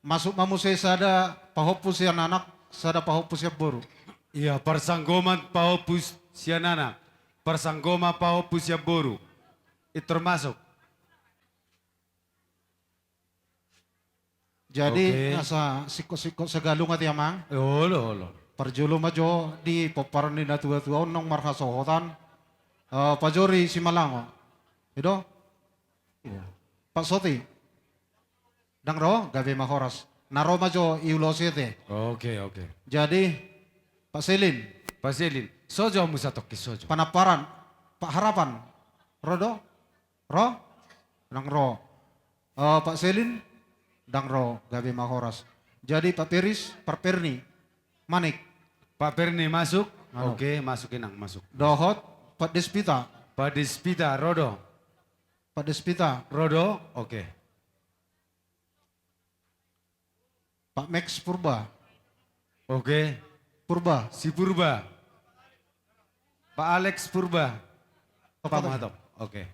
Masuk mamu sada pahopus yang anak, sada pahopus yang boru. Iya, persanggoman paopus sianana. Persanggoma paopus ya boru. Itu termasuk. Jadi Oke. asa siko-siko segalung ati amang. Olo. Perjulu majo di poparan ni natua-tua nong marhasohotan. Pajori si Malango. Itu? Pak Soti. Dang ro gabe mahoras. Naro majo iulosete. Oke. Jadi Pak Selin, Pasilin. Sojo musatok sojo. Panaparan, Pak Harapan, Rodo, Ro, Dang Ro. Pak Selin, Dang Ro gabe mahoras. Jadi Pak Peris, Pak Perni, Manik, Pak Perni masuk. Masuk. Oke, masukin ang masuk. Dohot, Pak Despita, Pak Dispita, Rodo. Pak Despita, Rodo, oke. Pak Max Purba, Oke. Purba, Si Purba. Pak Alex Purba. Pak Apa Mahatop. Oke.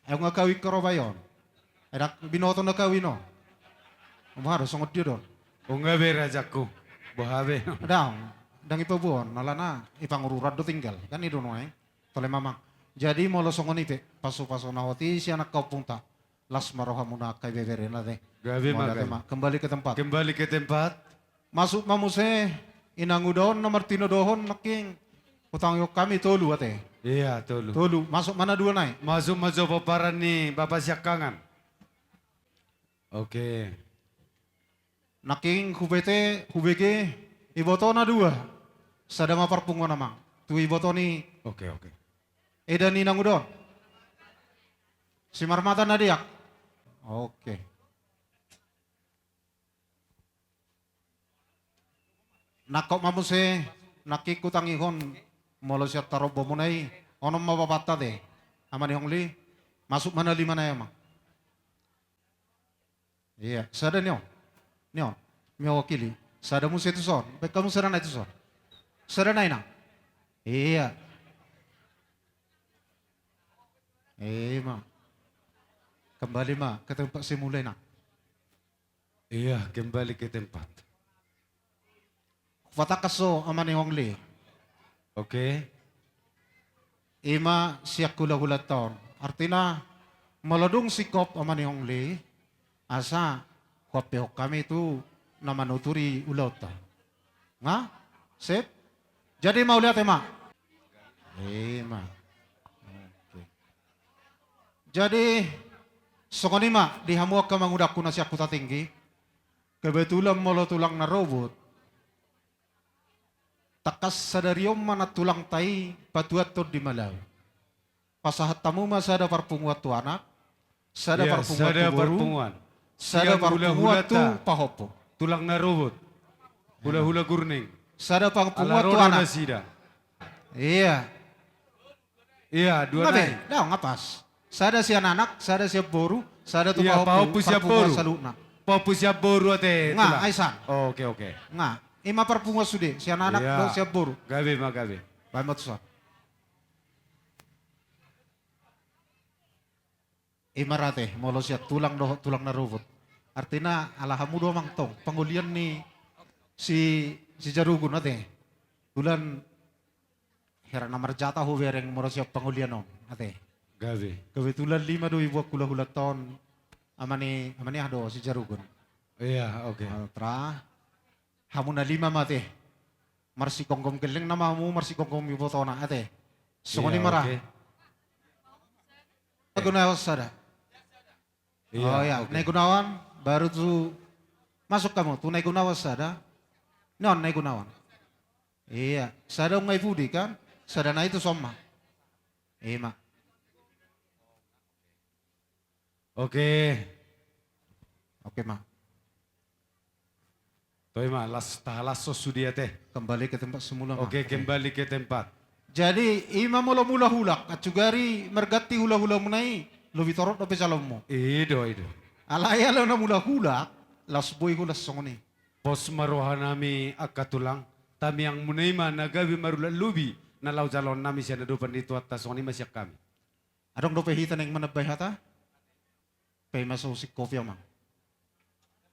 Ayaw nga kawi karobayon. Enak binoto na kawi no. Umaro, sangot dia doon. Unga be rajaku. Bohabe. Dang ipabuon, nalana ipangururad do tinggal. Kan itu no Tole mamang. Jadi mau losongon ipe, paso-paso na hoti si anak kau punta. Las maroha muna kay bebere na de. Gabi Magate magay. ma. Kembali ke tempat. Kembali ke tempat. Masuk mamuse, inangudon nomor tinodohon naking utang yok kami tolu ate. Iya, tolu. Tolu, masuk mana dua naik? Masuk paparan ni Bapak Syakangan. Oke. Naking hubete hubege iboto na dua. Sada maparpungo namang. Tu iboto ni Oke, oke. Eda ni nangudon. Si marmata na diak. Oke. Nakok mamuse nakikutang ihon molo siya tarobo mo na onom mababata de. Ama ni Hongli masuk mana lima na yamang. Iya, sada niyo. Niyo, miyo wakili. Sada mo sa ito son. Baik kamu sada na ito son. Sada na inang. Iya. Ma. Kembali ma ke tempat semula nak. Iya, kembali ke tempat. Fatakaso ama ni Hongli. Oke. Ima siyak kula-kula taon. Artinya melodong sikop ama ni Hongli. Asa kopehok kami itu nama nuturi ulauta. Nga? Sip? Jadi mau lihat ma? Ma. Oke. Jadi sokoni ma dihamuak ka mangudak kuna siyak kuta tinggi. Kebetulan molo tulang na robot. Takas sadariom mana tulang tai patuat to di Malau. Pasahat tamu masada parpunguat tu anak. Sada Iya, parpunguat sada tu boru. perpunguan. Sada Siang parpunguat hula-hula tu ta. pahopo. Tulang na robot. Hula-hula gurning. Sada parpunguat tu Alarona anak. na sida. Iya. Iya, dua Ngabe? nai. Dah ngapas. Sada si anak, sada si boru, sada tu Iya, pahopo. pahopo siya parpunguat boru. saluna. Papu siya boru ate. Nga, tulang. aisan. Oke, oke. Nga, ima parpunguat sude. Si anak Iya. do si boru. Gabe ma gabe. Baimot sa. Imarate, molo siya tulang do tulang na robot. Artinya alahamu do mang tong pangulian ni si Jarugun ate. Bulan hera namar jata ho bereng moro siya pangulian on ate. Gabe. Kebetulan 5 do ibu kula-kula ton amani ado si Jarugun. Iya, oke. Tra hamu na 5 mate. Marsi konggom keleng nama mu marsi konggom ibu tona ate. Songoni Iya, marah. oke. Gunawan sada. Iya, Oh ya, oke. Nai Gunawan baru tuh masuk kamu tuh Nai Gunawan sada. Non Nai Gunawan. Iya, sada ngai Budi kan? Sada na itu soma. Mak. Oke. Oke mak. Toy ma, lasso sudia teh. Kembali ke tempat semula. Ma. Oke, kembali ke tempat. Jadi ima mula hulak. Acugari mergati hula-hula munai. Lebih torot dope calonmu. Ido. Alaya lo na mula hulak. Las boy hulas songoni. Pos maroha nami akatulang. Tami yang munaima nagabi marula lubi. Nalau calon nami siya nadupan dito at tasong ni masyak kami. Adong dope hitan yang menebay hata? Pay masuk si kopi amang.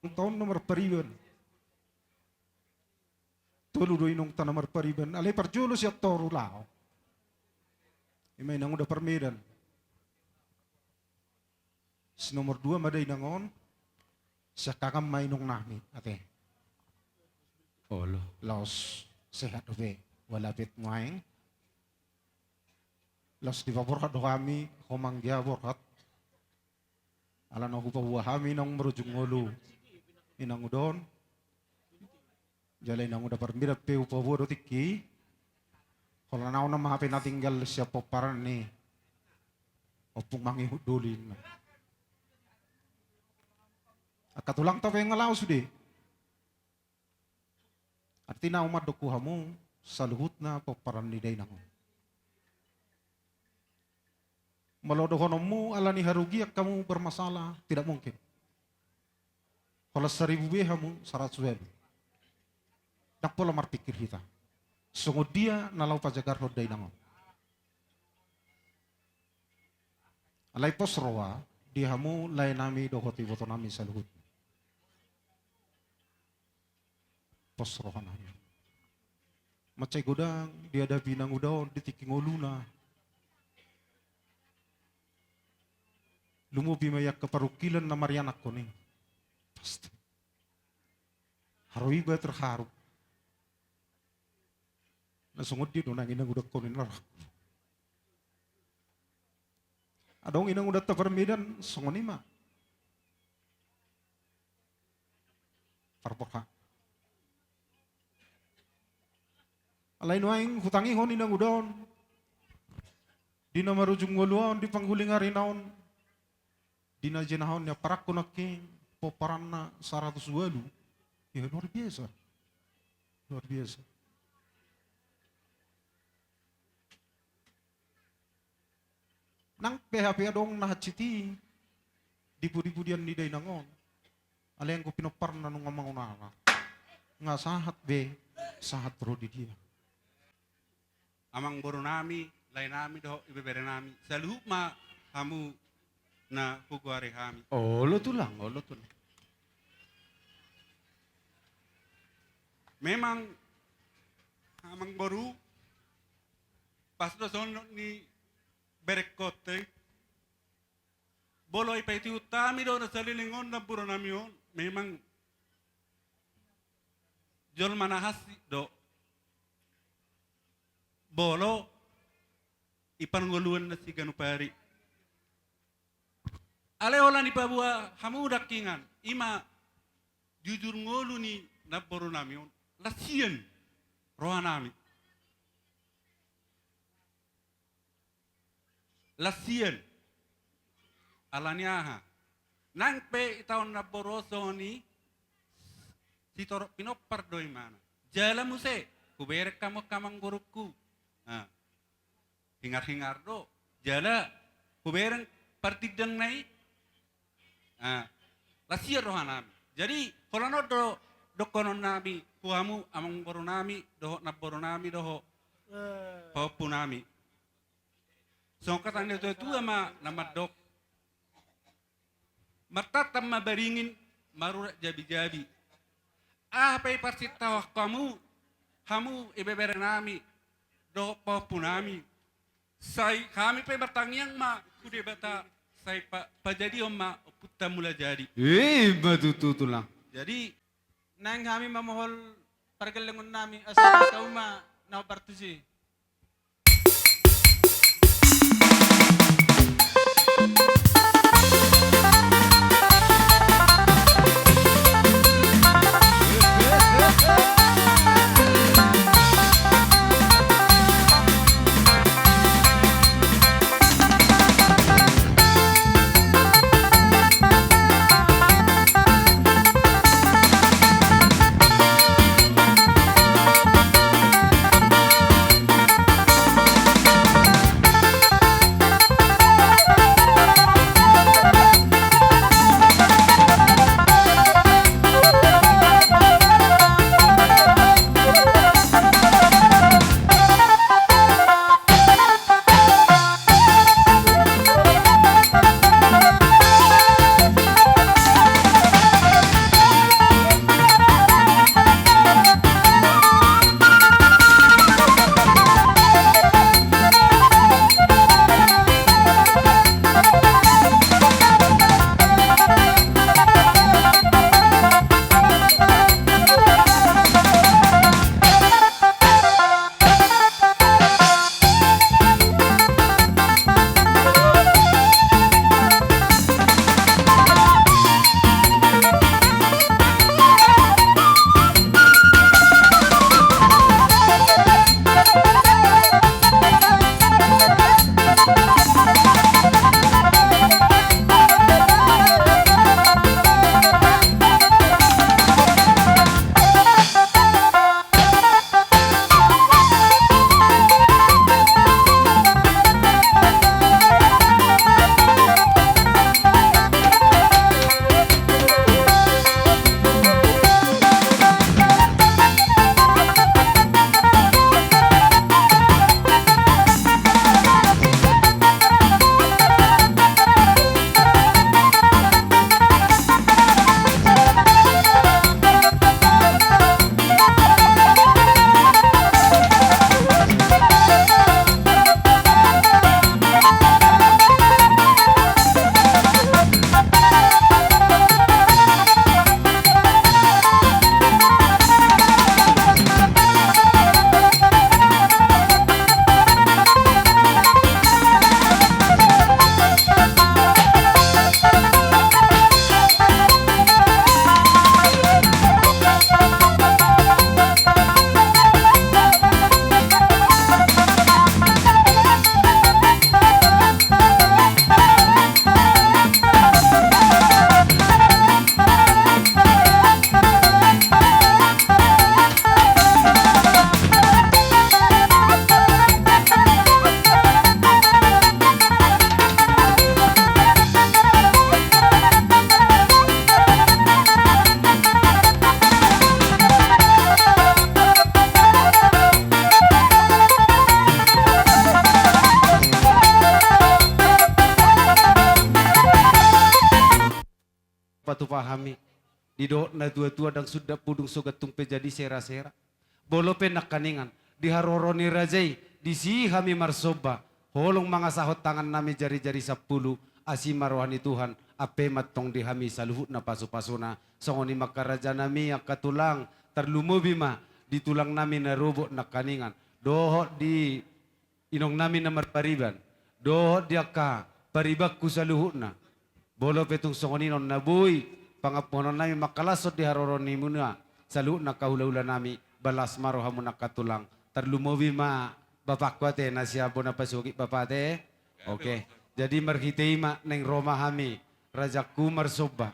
Tahun nomor periban. Tulu do inong tanamar pariban. Alay parjulo siya toru lao. Imay nang udah permedan. Si nomor 2 maday nangon. Siya kakam mainong nami. Ate. Olo. Laos sehat dobe. Walapit ngaing. Laos di paborhat do kami. Komang dia borhat. Alam ako pa kami nang merujung ngulu. Inang udon. Jalay nang udah permira pe upaworo tiki. Kalau na na mahapi na tinggal siya po paran ni. Opong mangihudulin. Akatulang tayo yung ngalaw sudi. Artina umat dokuha mo sa luhut na po paran ni day nang. Malodohon mo ala ni harugi ak kamu bermasalah. Tidak mungkin. Kalau 1000 beha mo 100 Dak pola marpikir kita. Sungguh dia nalau pajagar hodai nangon. Alai pos roa, dia hamu lai nami dohoti boto nami saluhut. Pos roha nami. Macai godang, dia ada binang udaon, ditiking oluna. Lumu bimayak keparukilan na marianak ko ning. Pasti. Harui ba terharu. Nasungod yun, unang inang udah ko ninar. Adong inang udah taparmidan, sungon ima. parpokha. Alain waing hutangi hon inang udon. Dina marujung waluan di pangguling arinaon. Dina jenahon ya parak kunaking poparanna 100 walu. Ya luar biasa. Luar biasa. Nang PHP dong nahat citi. Dipudi-pudian di dainangon. Ala yang ko pinopar na nung ngomong unala. Nga sahat be, sahat bro di dia. Amang boro nami, lain nami doh ibebere nami. Saluma hamu na huguare kami. Oh, lo tulang. Memang amang baru pas do sono ni berekote bolo ipa itu utami do na salilingon na puro nami on. Memang jol manahasi do bolo ipanggoluan na si ganupari. Aleola ni pabua hamu dakingan ima jujur ngolu ni na puro nami on. Lasian rohanami. Lasian alaniaha. Nang pe itaon na boroso ni si toro pinopar doi mana. Jala muse kuberek kamu kamang guruku. Hingar-hingar do. Jala kubereng partidang nai. Lasian rohanami. Jadi kalau do konon nabi kuamu amang boronami doho na boronami doho punami. So katanya itu ama nama dok. Martatam mabaringin marurak jabi-jabi. Pay parsit tawah kamu hamu ibebere nami doho punami. Sai kami pay bertangyang ma kude bata sai pajadi ma putta mula jadi. Batu tulang. Jadi nang kami memohon pergelangan nami asal kau ma na partusi. patupahami. Didok na tua-tua dan sudah pudung sogat tumpe jadi sera-sera. Bolo penak kaningan. Diharoroni rajai. Disi kami marsoba. Holong mga sahot tangan nami jari-jari 10. Asi marohani Tuhan. Ape matong di kami saluhut na pasu-pasuna. Songoni makaraja nami yang katulang. Terlumubi ma. Ditulang nami na robot na kaningan. Dohot di inong nami na marpariban. Dohot dia ka. Paribak ku saluhut na. Bolo petong songoninon na buy. Pangaponon nami makalasot di haroroni muna. Saluhut na kahula-hula nami. Balas marohamu na katulang. Terlumubi ma. Bapak kuate na siya na pasuki bapak te. Oke. Jadi marhitei ma neng Roma hami. Rajaku marsoba.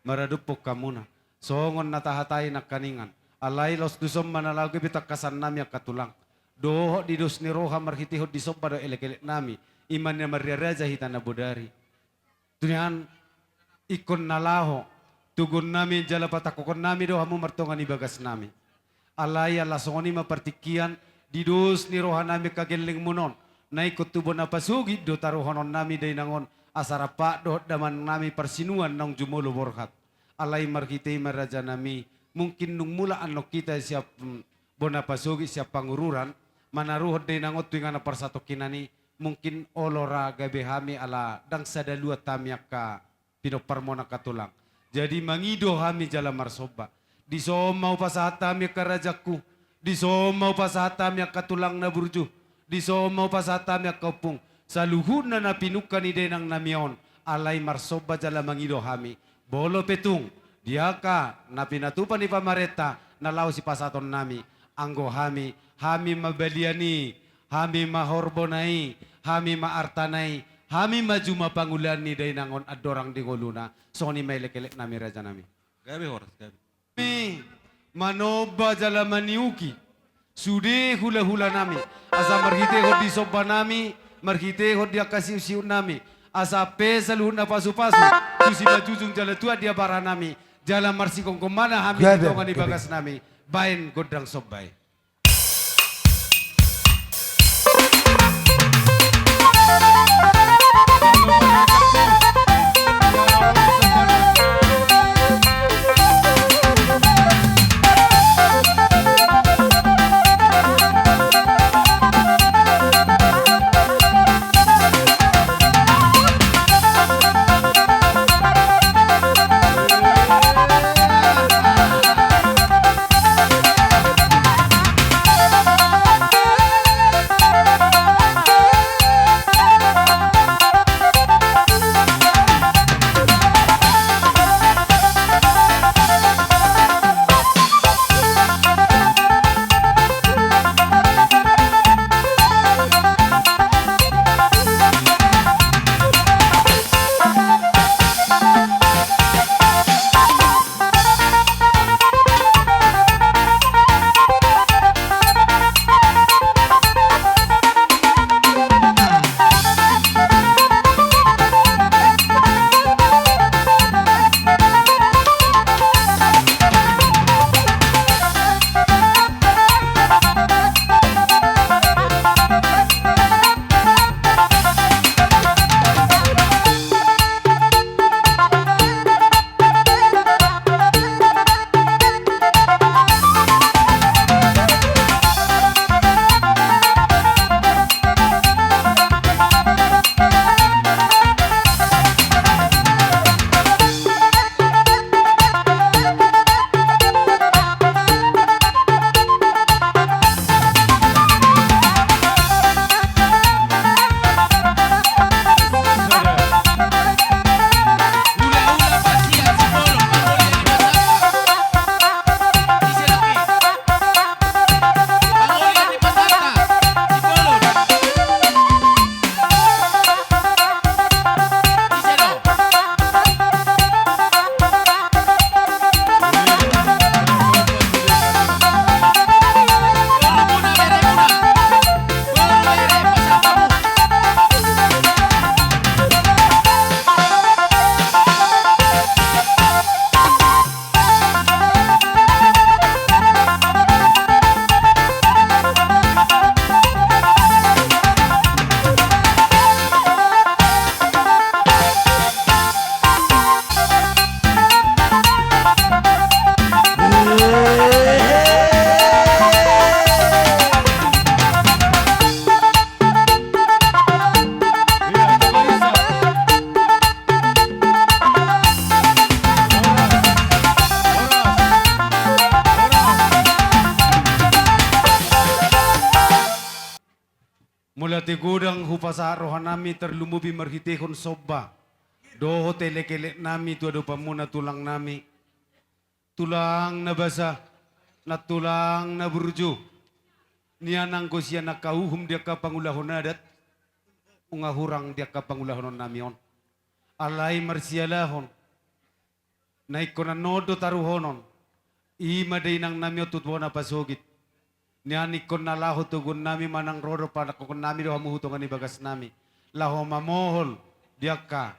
Maradupok kamuna. Songon natahatay na kaningan. Alay los dusom manalagi bitakasan nami ang katulang. Doho di dos ni roha marhitihod di soba do elek-elek nami. Iman na mariaraja hita na bodari. Tunyan ikon nalaho. Tugon nami jala patakukon nami do hamu martongan ibagas nami. Alay alasongoni mapartikian. Di dos ni roha nami kageling munon. Na ikot tubo na pasugi do taruhonon nami day nangon. Asarapa do daman nami persinuan nang jumulo borhat. Alay marhitei maraja nami. Mungkin nung mula ano kita siap bona pasugi siap pangururan. Manaruhod day nangot tuingan na parsato kinani. Mungkin olora gabe hami ala dang sadalua tamyak ka pinoparmo na katulang. Jadi mangido hami jala marsoba. Di somau pasahat tamyak ka rajaku. Di somau pasahat tamyak katulang na burju. Di somau pasahat tamyak kaupung. Sa luhud na napinukan ni denang namion. Alay marsoba jala mangido hami. Bolo petung. Dia ka napinatupan ni pamareta na lao si pasaton nami. Anggo hami. Hami mabaliani. Hami mahorbonai. Hami maartanai. Hami maju mapangulani day nangon adorang di goluna. So ni may lekelek nami raja nami. Gabi horas, gabi. Mi manoba jala maniuki. Sude hula-hula nami. Asa marhite hod di soba nami. Marhite hod dia kasiu-siu nami. Asa pesa luhun na pasu-pasu. Susi majujung jala tua dia bara nami. Jala marsikong kumana hami Gabi, ditongan gabi. ibagas nami. Bain godang sobay. godang hupasa rohanami terlumubi marhitehon soba. Doho telek-elek nami tu ado pamuna tulang nami. Tulang na basa, na tulang na burju. Nianang ko siya nakauhum dia ka pangulahon adat. Unga hurang dia ka pangulahon namion. Alay marsialahon. Naik ko na nodo taruhonon. Ima day nang nami tutwo na pasugit. Nianik ko na laho tugon nami manang roro para ko nami doha muhutungan ni bagas nami. Laho mamohol dia ka.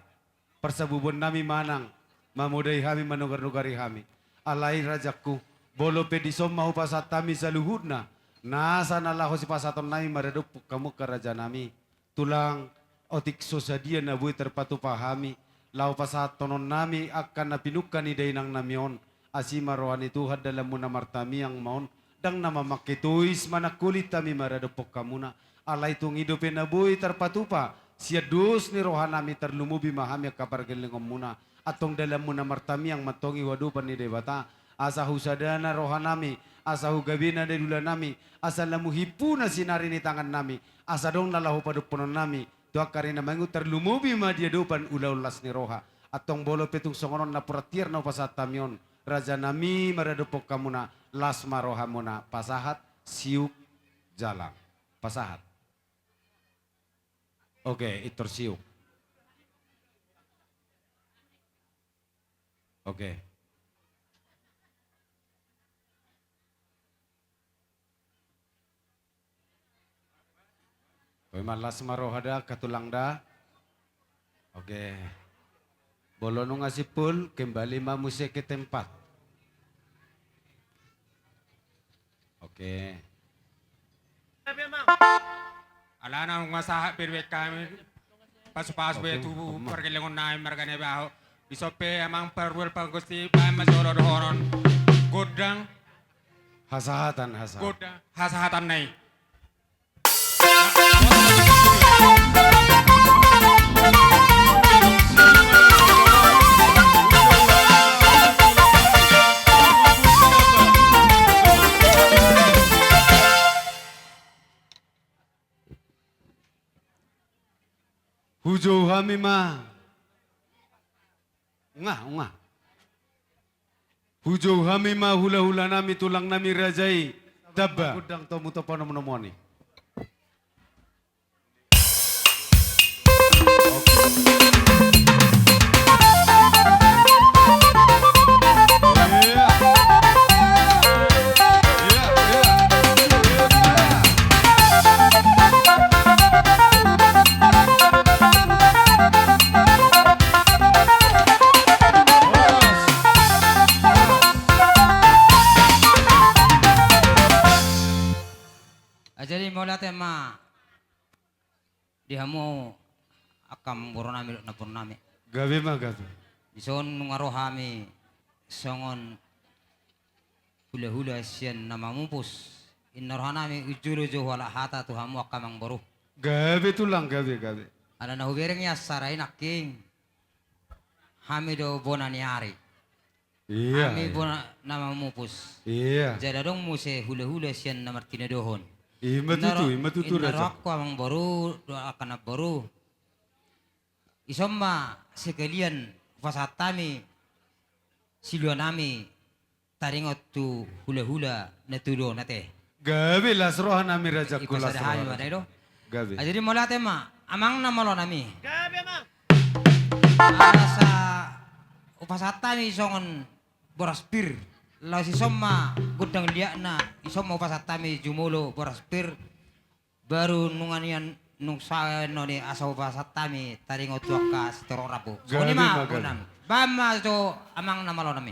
Persabubon nami manang. Mamuday hami manugar-nugari hami. Alay rajaku. Bolo pedisom mahu pasatami sa luhud na. Nasa na laho si pasaton nami maradupuk kamu ke raja nami. Tulang otik sosadia na buhi terpatupahami. Lau pasatonon nami akan napinukan ni dainang namion. Asima rohani Tuhan dalam muna martami yang maun. Dang nama makituis mana kulit kami maradupok kamuna. Alay tung hidupin na buhi terpatupa. Sia dus ni rohanami terlumubi mahami kabar gelingom muna. Atong dalam muna martami yang matongi wadupan ni debata. Asa husadana rohanami. Asa hugabina de dula nami. Asa lamu hipuna sinari ni tangan nami. Asa dong nalahu paduponon nami. Tua karina mangu terlumubi ma dia dupan ulas ni roha. Atong bolo petung songonon na puratir na pasatamion. Raja nami maradupok kamuna. Lasma rohamuna. Pasahat siuk jalang. Pasahat. Oke, itu siuk. Oke. Malas marohada katulangda. Oke. Bolo nung asipul kembali mamuse ke tempat. Oke. Ala na mga saha pirwek kami. Pasu-pasu Okay, be tu Oma. pergelengon na margane baho. Bisope amang perwel panggusti pa masoro dohoron. Godang Hasahatan hasahatan. godang hasahatan nai. Hujo hami ma. Nga. Hujo hami ma hula-hula nami tulang nami rajai. Dabba. Gudang tomu to pano monomoni. Jadi mula tema dihamu akam boronami na purnami. Gabi ma gabi. Ison ngarohami songon hula-hula sian nama mupus. Inarhanami ujulu jo wala hata tu hamu akamang boru. Gabi tulang gabi. Ada na huberengnya sarai naking. Hamido bonaniari. Iya. Hami bona nama mupus. Iya. Jadi dong muse hula-hula sian nama tinadohon. Ima tutu raja. Inarok ko amang boru doa akan boru. Isomma sekalian fasatami siluanami taringot tu hula-hula natudo nate. Gabi lasrohan nami raja kula Ipasadahan mo lasrohan. dahil do. Gabi. Jadi mula tema amang na malo nami. Gabi amang. Para sa upasatami songon boraspir. Law si somma gudang liya na isomma upasatami jumulo boraspir. Baru nunganian nung sa no ni asa upasatami taringot tu ka terorabo. So Gabi, ni ma magabi. bunam. Bama so amang na malo nami.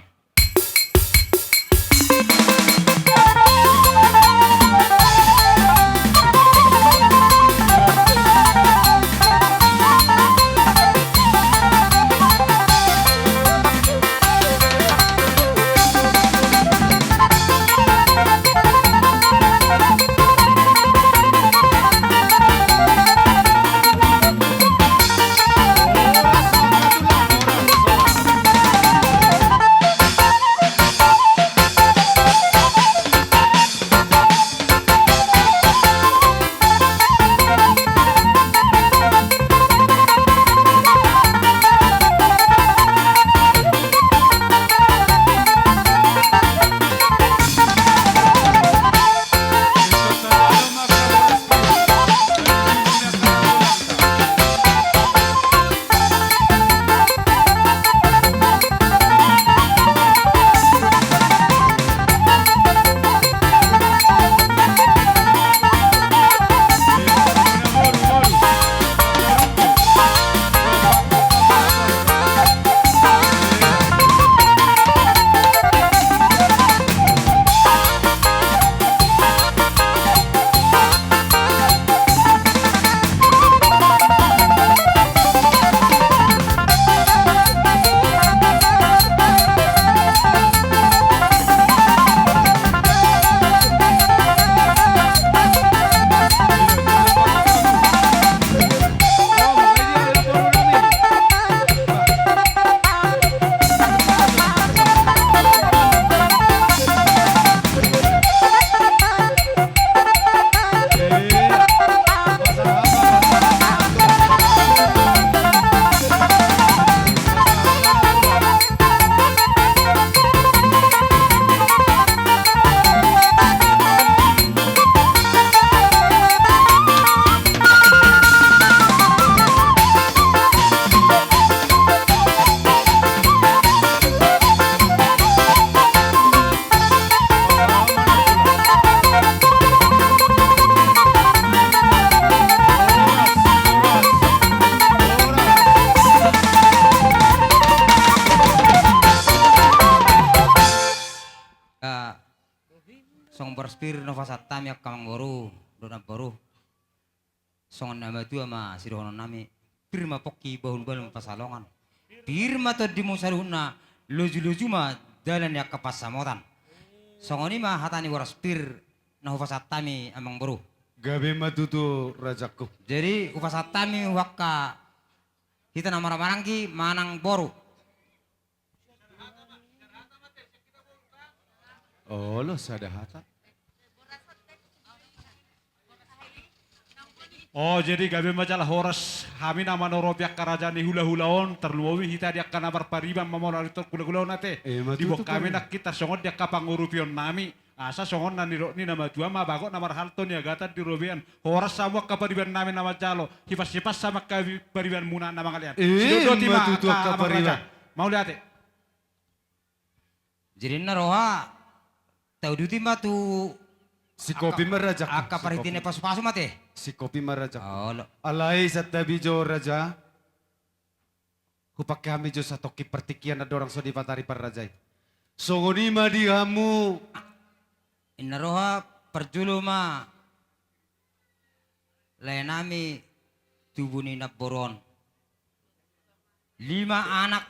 Boraspir Novasatami Kamang Boru, Dona Boru. Songon nama tu ama sirohono nami pirma pokki bahun balum pasalongan. Pirma to dimusaluna loju-loju ma dalan ya kapasamotan. Songoni ma hatani Boraspir Novasatami Amang Boru. Gabe matutu rajaku. Jadi upasatami wakka kita nama Ramarangki Manang Boru. Oh lo sadahata. Oh jadi gabe majalah horas kami nama norobiak kerajaan hula-hulaon terluawi hita dia kana barpariban mamona itu kula-kulaon nate. Di bok kami nak kita songon dia kapang urupion nami. Asa songon nani ni nama tua ma bago nama halton ya gata di robian. Horas sama kapariban nami nama jalo. Hipas-hipas sama kapariban muna nama kalian. Sido tima matutu kapariban. Mau lihat. Jadi naroha tahu duti ma tu Si kopi merajaku. akka paritine pasu-pasu mate. Si kopi merajaku. Oh lo. Alai satabi jo raja. Kupak kami jo satoki pertikian ada orang so di patari parajai. Songoni ma di hamu. Inaroha perjulu ma layanami tubuni boron. 5 anak.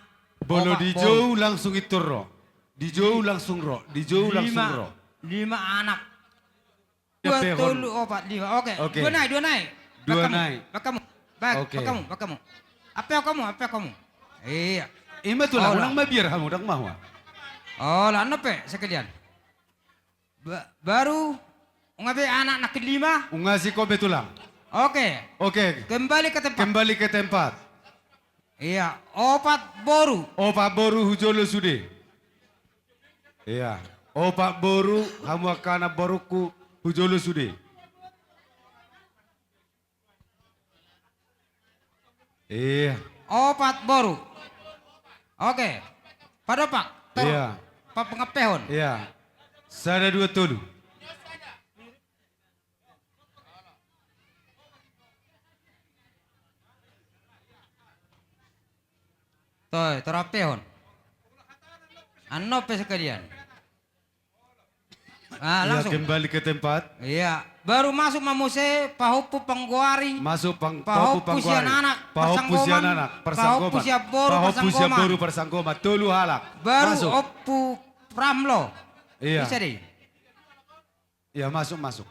Bolo opak di bol. jauh langsung itu ro. Di jauh langsung ro. Di jauh langsung ro. 5 anak. Ya, 2 pehon. tolu 4 5. Oke. Oke. 2 naik, 2 naik. Dua Bakamu, naik. Bakamu. Bak, Oke. bakamu. Apa kamu? Iya. Ima tuh lah, Oh, lah. unang mabiar kamu, unang mahwa. Oh, lah pe sekalian. Baru ngabe anak nak kelima. Unga si kobe tulang. Oke. Oke, Kembali ke tempat. kembali ke tempat. Iya, 4 boru. Opak boru hujolo sude. Iya. Opak boru, hamu akana boruku hujolo sude. Iya. 4 boru. Oke. Pada Pak. Iya. Pak pengepehon. Iya. Sada 2 tolu. Toy, terapehon. Ano pe sekalian. Ah, Iya, langsung. kembali ke tempat. Iya, baru masuk mamuse pahupu pangguari. Masuk Pahopu pahopu siya pangkuari. nanak, Pahopu siya persanggoman. nanak, Pahopu persanggoman. siya boru, Pahopu siya persanggoman. boru persanggoman. Tolu halak. Baru Masuk. opu pramlo. Iya. Bisa deh. Iya, masuk.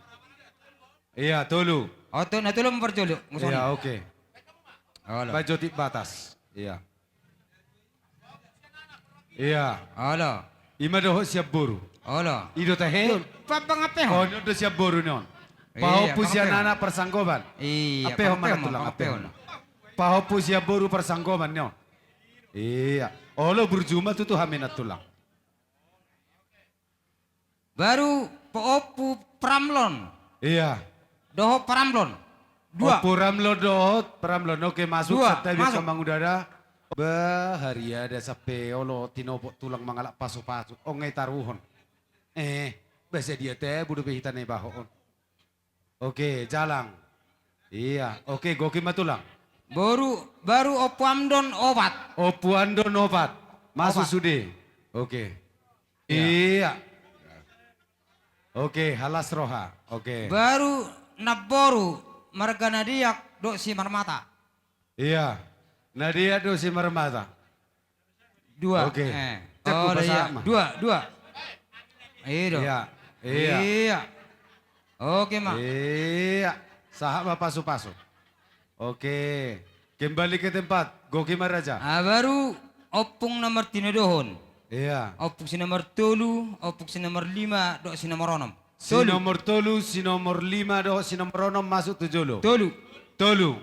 Iya, tolu. Oh, tuh, nah tuh memperjuluk. Iya, oke. Halo. Baju tip batas. Iya. Iya. Halo. Ima doho siap boru. Halo. Ido tahe. Papa Oh, ngapehon? ini udah siap boru non. Iya, Pahopu siya pangapehon. nana persanggoman. Iya, Apehon mana pangapehon, tulang pangapehon. apehon. Pahopu siya boru persanggoman non. Iya. Olo berjuma tuh haminat tulang. Baru opu pramlon. Iya. Doho pramlon. 2. Opo ramlo dohot, ramlo oke masuk 2, setabi masuk. kambang udara. Bahari ada sape olo tinopok tulang mangalak pasu-pasu. Ongai taruhon. Bahasa dia teh budu behitan bahon. Oke, jalang. Iya, oke goki matulang. Baru opu amdon obat. Opo andon obat. Masuk Obat. sude. Oke. Iya. Oke, halas roha. Oke. Baru naboru margana diak do si marmata. Iya. Nadia dosi marmata. 2. Oke. Cek Oh, bahasa iya. ama. 2. Iya. Iya. Iya. Iya. Oke, Mak. Iya. Sahabat pasu-pasu. Oke. Kembali ke tempat. Goki Maraja. Ah, baru opung nomor tinodohon. Iya. Opung si nomor 3, opung si nomor 5, do si nomor 6. Si nomor tolu, si nomor 5, do si nomor 6 masuk tujolo. Tolu. Tolu.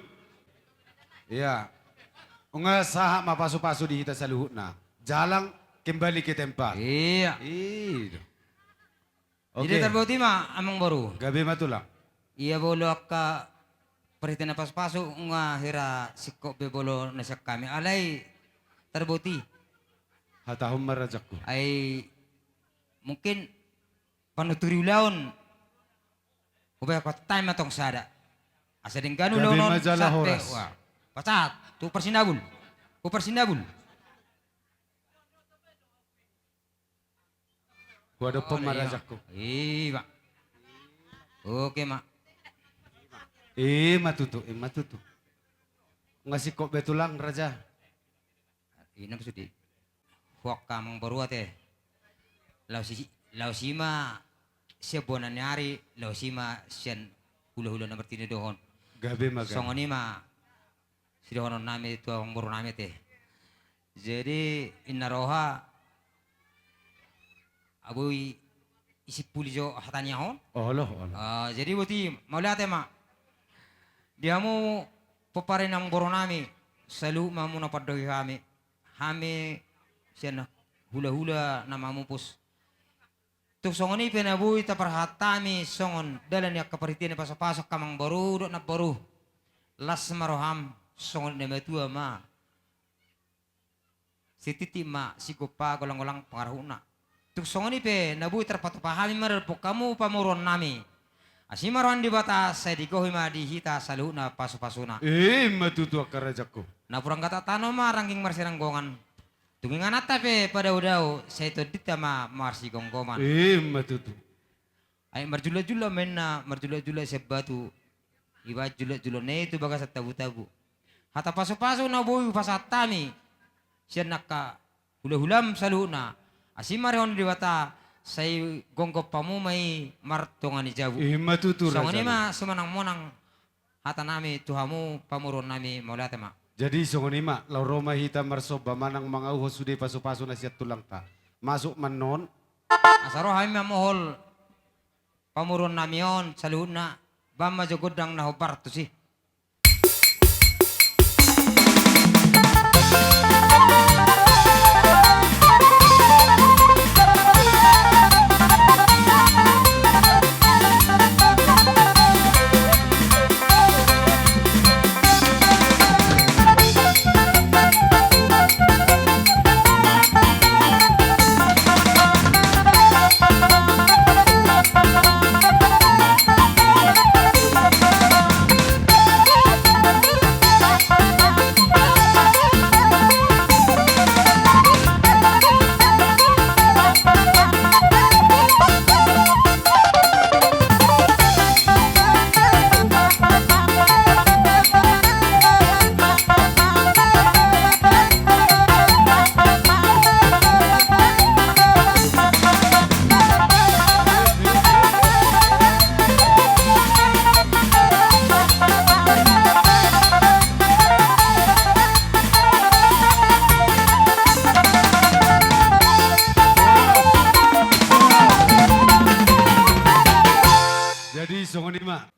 Iya. Unga sahabat pasu-pasu di kita saluhutna. Jalang kembali ke tempat. Iya. Iya. Jadi terbukti mah amang baru. Gabi matulang. Iya bolo akka peritina pas-pasu nga hira sikko be bolo nasak kami. Alay terbukti Hatahum marajakku. ay mungkin panuturi ulaon ubay ko time atong sada. Asa din Gabi ganu launon majalah sate. horas. Wah, pacat tu persinabul. Ku persinabul. Kuada Oh, pemarajakku. Iya. Oke, Mak. Matutu. Ngasih kok betulang raja. Ini maksudnya. Huwag kamang baru ate. Lausima siya buwan nyari, lausima siyan hula-hula na bertini doon. Gabi maga. Songoni ma sidohonon nami itu ang baru nami teh. Jadi inaroha aboy isip pulijo hatanya hon. Allah. Jadi buti mau lihat ya mak. Dia mau peparin ang baru nami. Selalu mamu napadogi kami. Kami siya hula-hula na mamupus. Tuk songon ini penabuhi taparhatami songon dalan ya kaparitin pasok-pasok kamang baru dok na baru las maroham songon na metua ma si titi ma si gopa golang-golang pangarahuna. Tuk songon ini pe nabuhi terpatupahami maralpo kamu pamuron nami asimaron di batas saya dikohi ma dihita saluna pasu-pasuna. Matutu akarajaku. Na purang kata tano ma rangking marsiranggongan. Tungingan pe pada udao saya itu dita ma marsi gonggoman. Matutu. Ay marjula-jula menna marjula-jula sebatu. Iba jula-jula ne itu bagas tabu-tabu. Hata paso-paso na boy pasatami. Siya naka hula-hulam saluna. Asimarion diwata say gonggo pamu may martongan ni jabu. Matutu raja. So ma sumanang-monang hata nami tuhamu pamuron nami maulate ma. Jadi songonima lau Roma hita marsoba manang mga uhos sude paso-paso na siya tulang ta. Masuk manon. Asaro kami mamohol pamuron namion sa luhod na bama jogodang nahobar to si.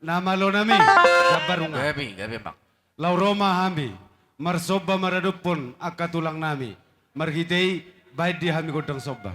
Nama lo nami, gabarunga. Gabi mak. Lau Roma hami, marsoba maradupon akatulang nami. Marhitei, baik di hami godang soba.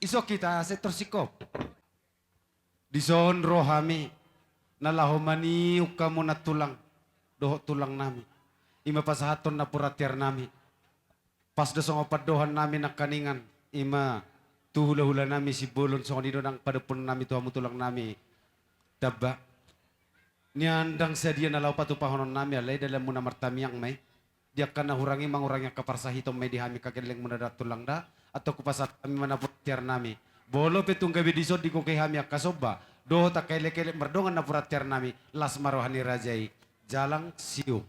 Iso kita ase tersikop. Dison rohami nalahomani ukamu na tulang. Doho tulang nami. Ima pasahaton na puratiar nami. Pas dosong opat dohan nami na kaningan. Ima tuhula-hula nami si bolon songon nang padapun nami tuhamu tulang nami. Daba. Niandang sadia na laupatu pahonon nami alay dalam muna martamiang may. Dia kana hurangi mangurangi kaparsahito may dihami kakeleng muna da tulang da. Atau kupasat kami manapuratiar nami. Bolo petung gabi disod di kukay hami akasoba. Doho tak kele-kele merdongan na puratiar nami. Las marohani rajai. Jalang siu.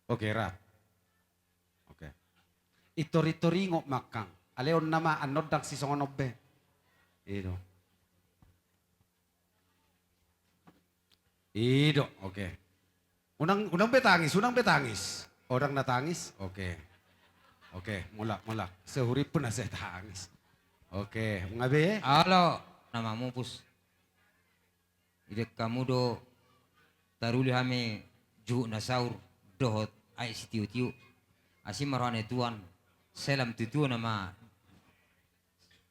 Oke, rap. Oke. Itori-tori ngok makang. Aleon nama anod dak si songon obbe. Ido. Ido, oke. Unang betangis, unang betangis. Orang natangis, oke. Oke, mulak. Sehuri pun saya tangis. Oke, ngabe? Halo, namamu pus. Ide kamu do taruli hame ju nasaur dohot ai sitiu-tiu. Asim marwane tuan. Selam tutu nama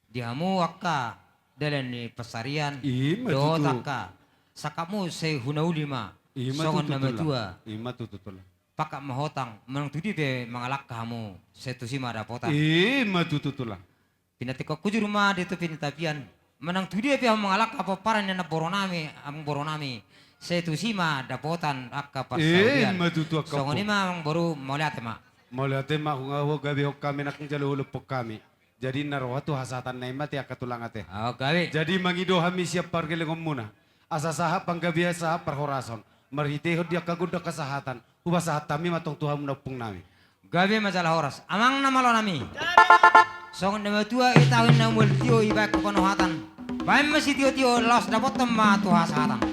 dihamu akka dalam ni pasarian dohot akka. Sakamu se hunauli ma. Songon nama tua. Ima tututul. Pakak mahotang menang tudi be mangalak kamu setusi mada pota. Ima tututul. Pinati ko kuju rumah di tu pinatapian. Menang tudi be mangalak apa paran na boronami am boronami. Setusi ma dapotan akka pasaudian. Ima tutu akka. Songon ima mang baru mauliate ma. Mauliate ma hungaho gabi hok kami nak jaluhulu pok kami. Jadi narwatu hasatan naima ti akka tulangate. Oh gawe. Jadi mangido hami siap pargelengom muna. Asa saha panggabi saha parhorason. Marhitehod dia kaguda kesehatan. Ubasahat kami matong Tuhan menopung nami. Gabe masalah horas. Amang nama lo nami. Songon nama tua itawin na multio ibak konohatan. Baim masih tio-tio los dapat temma tuha sahatan.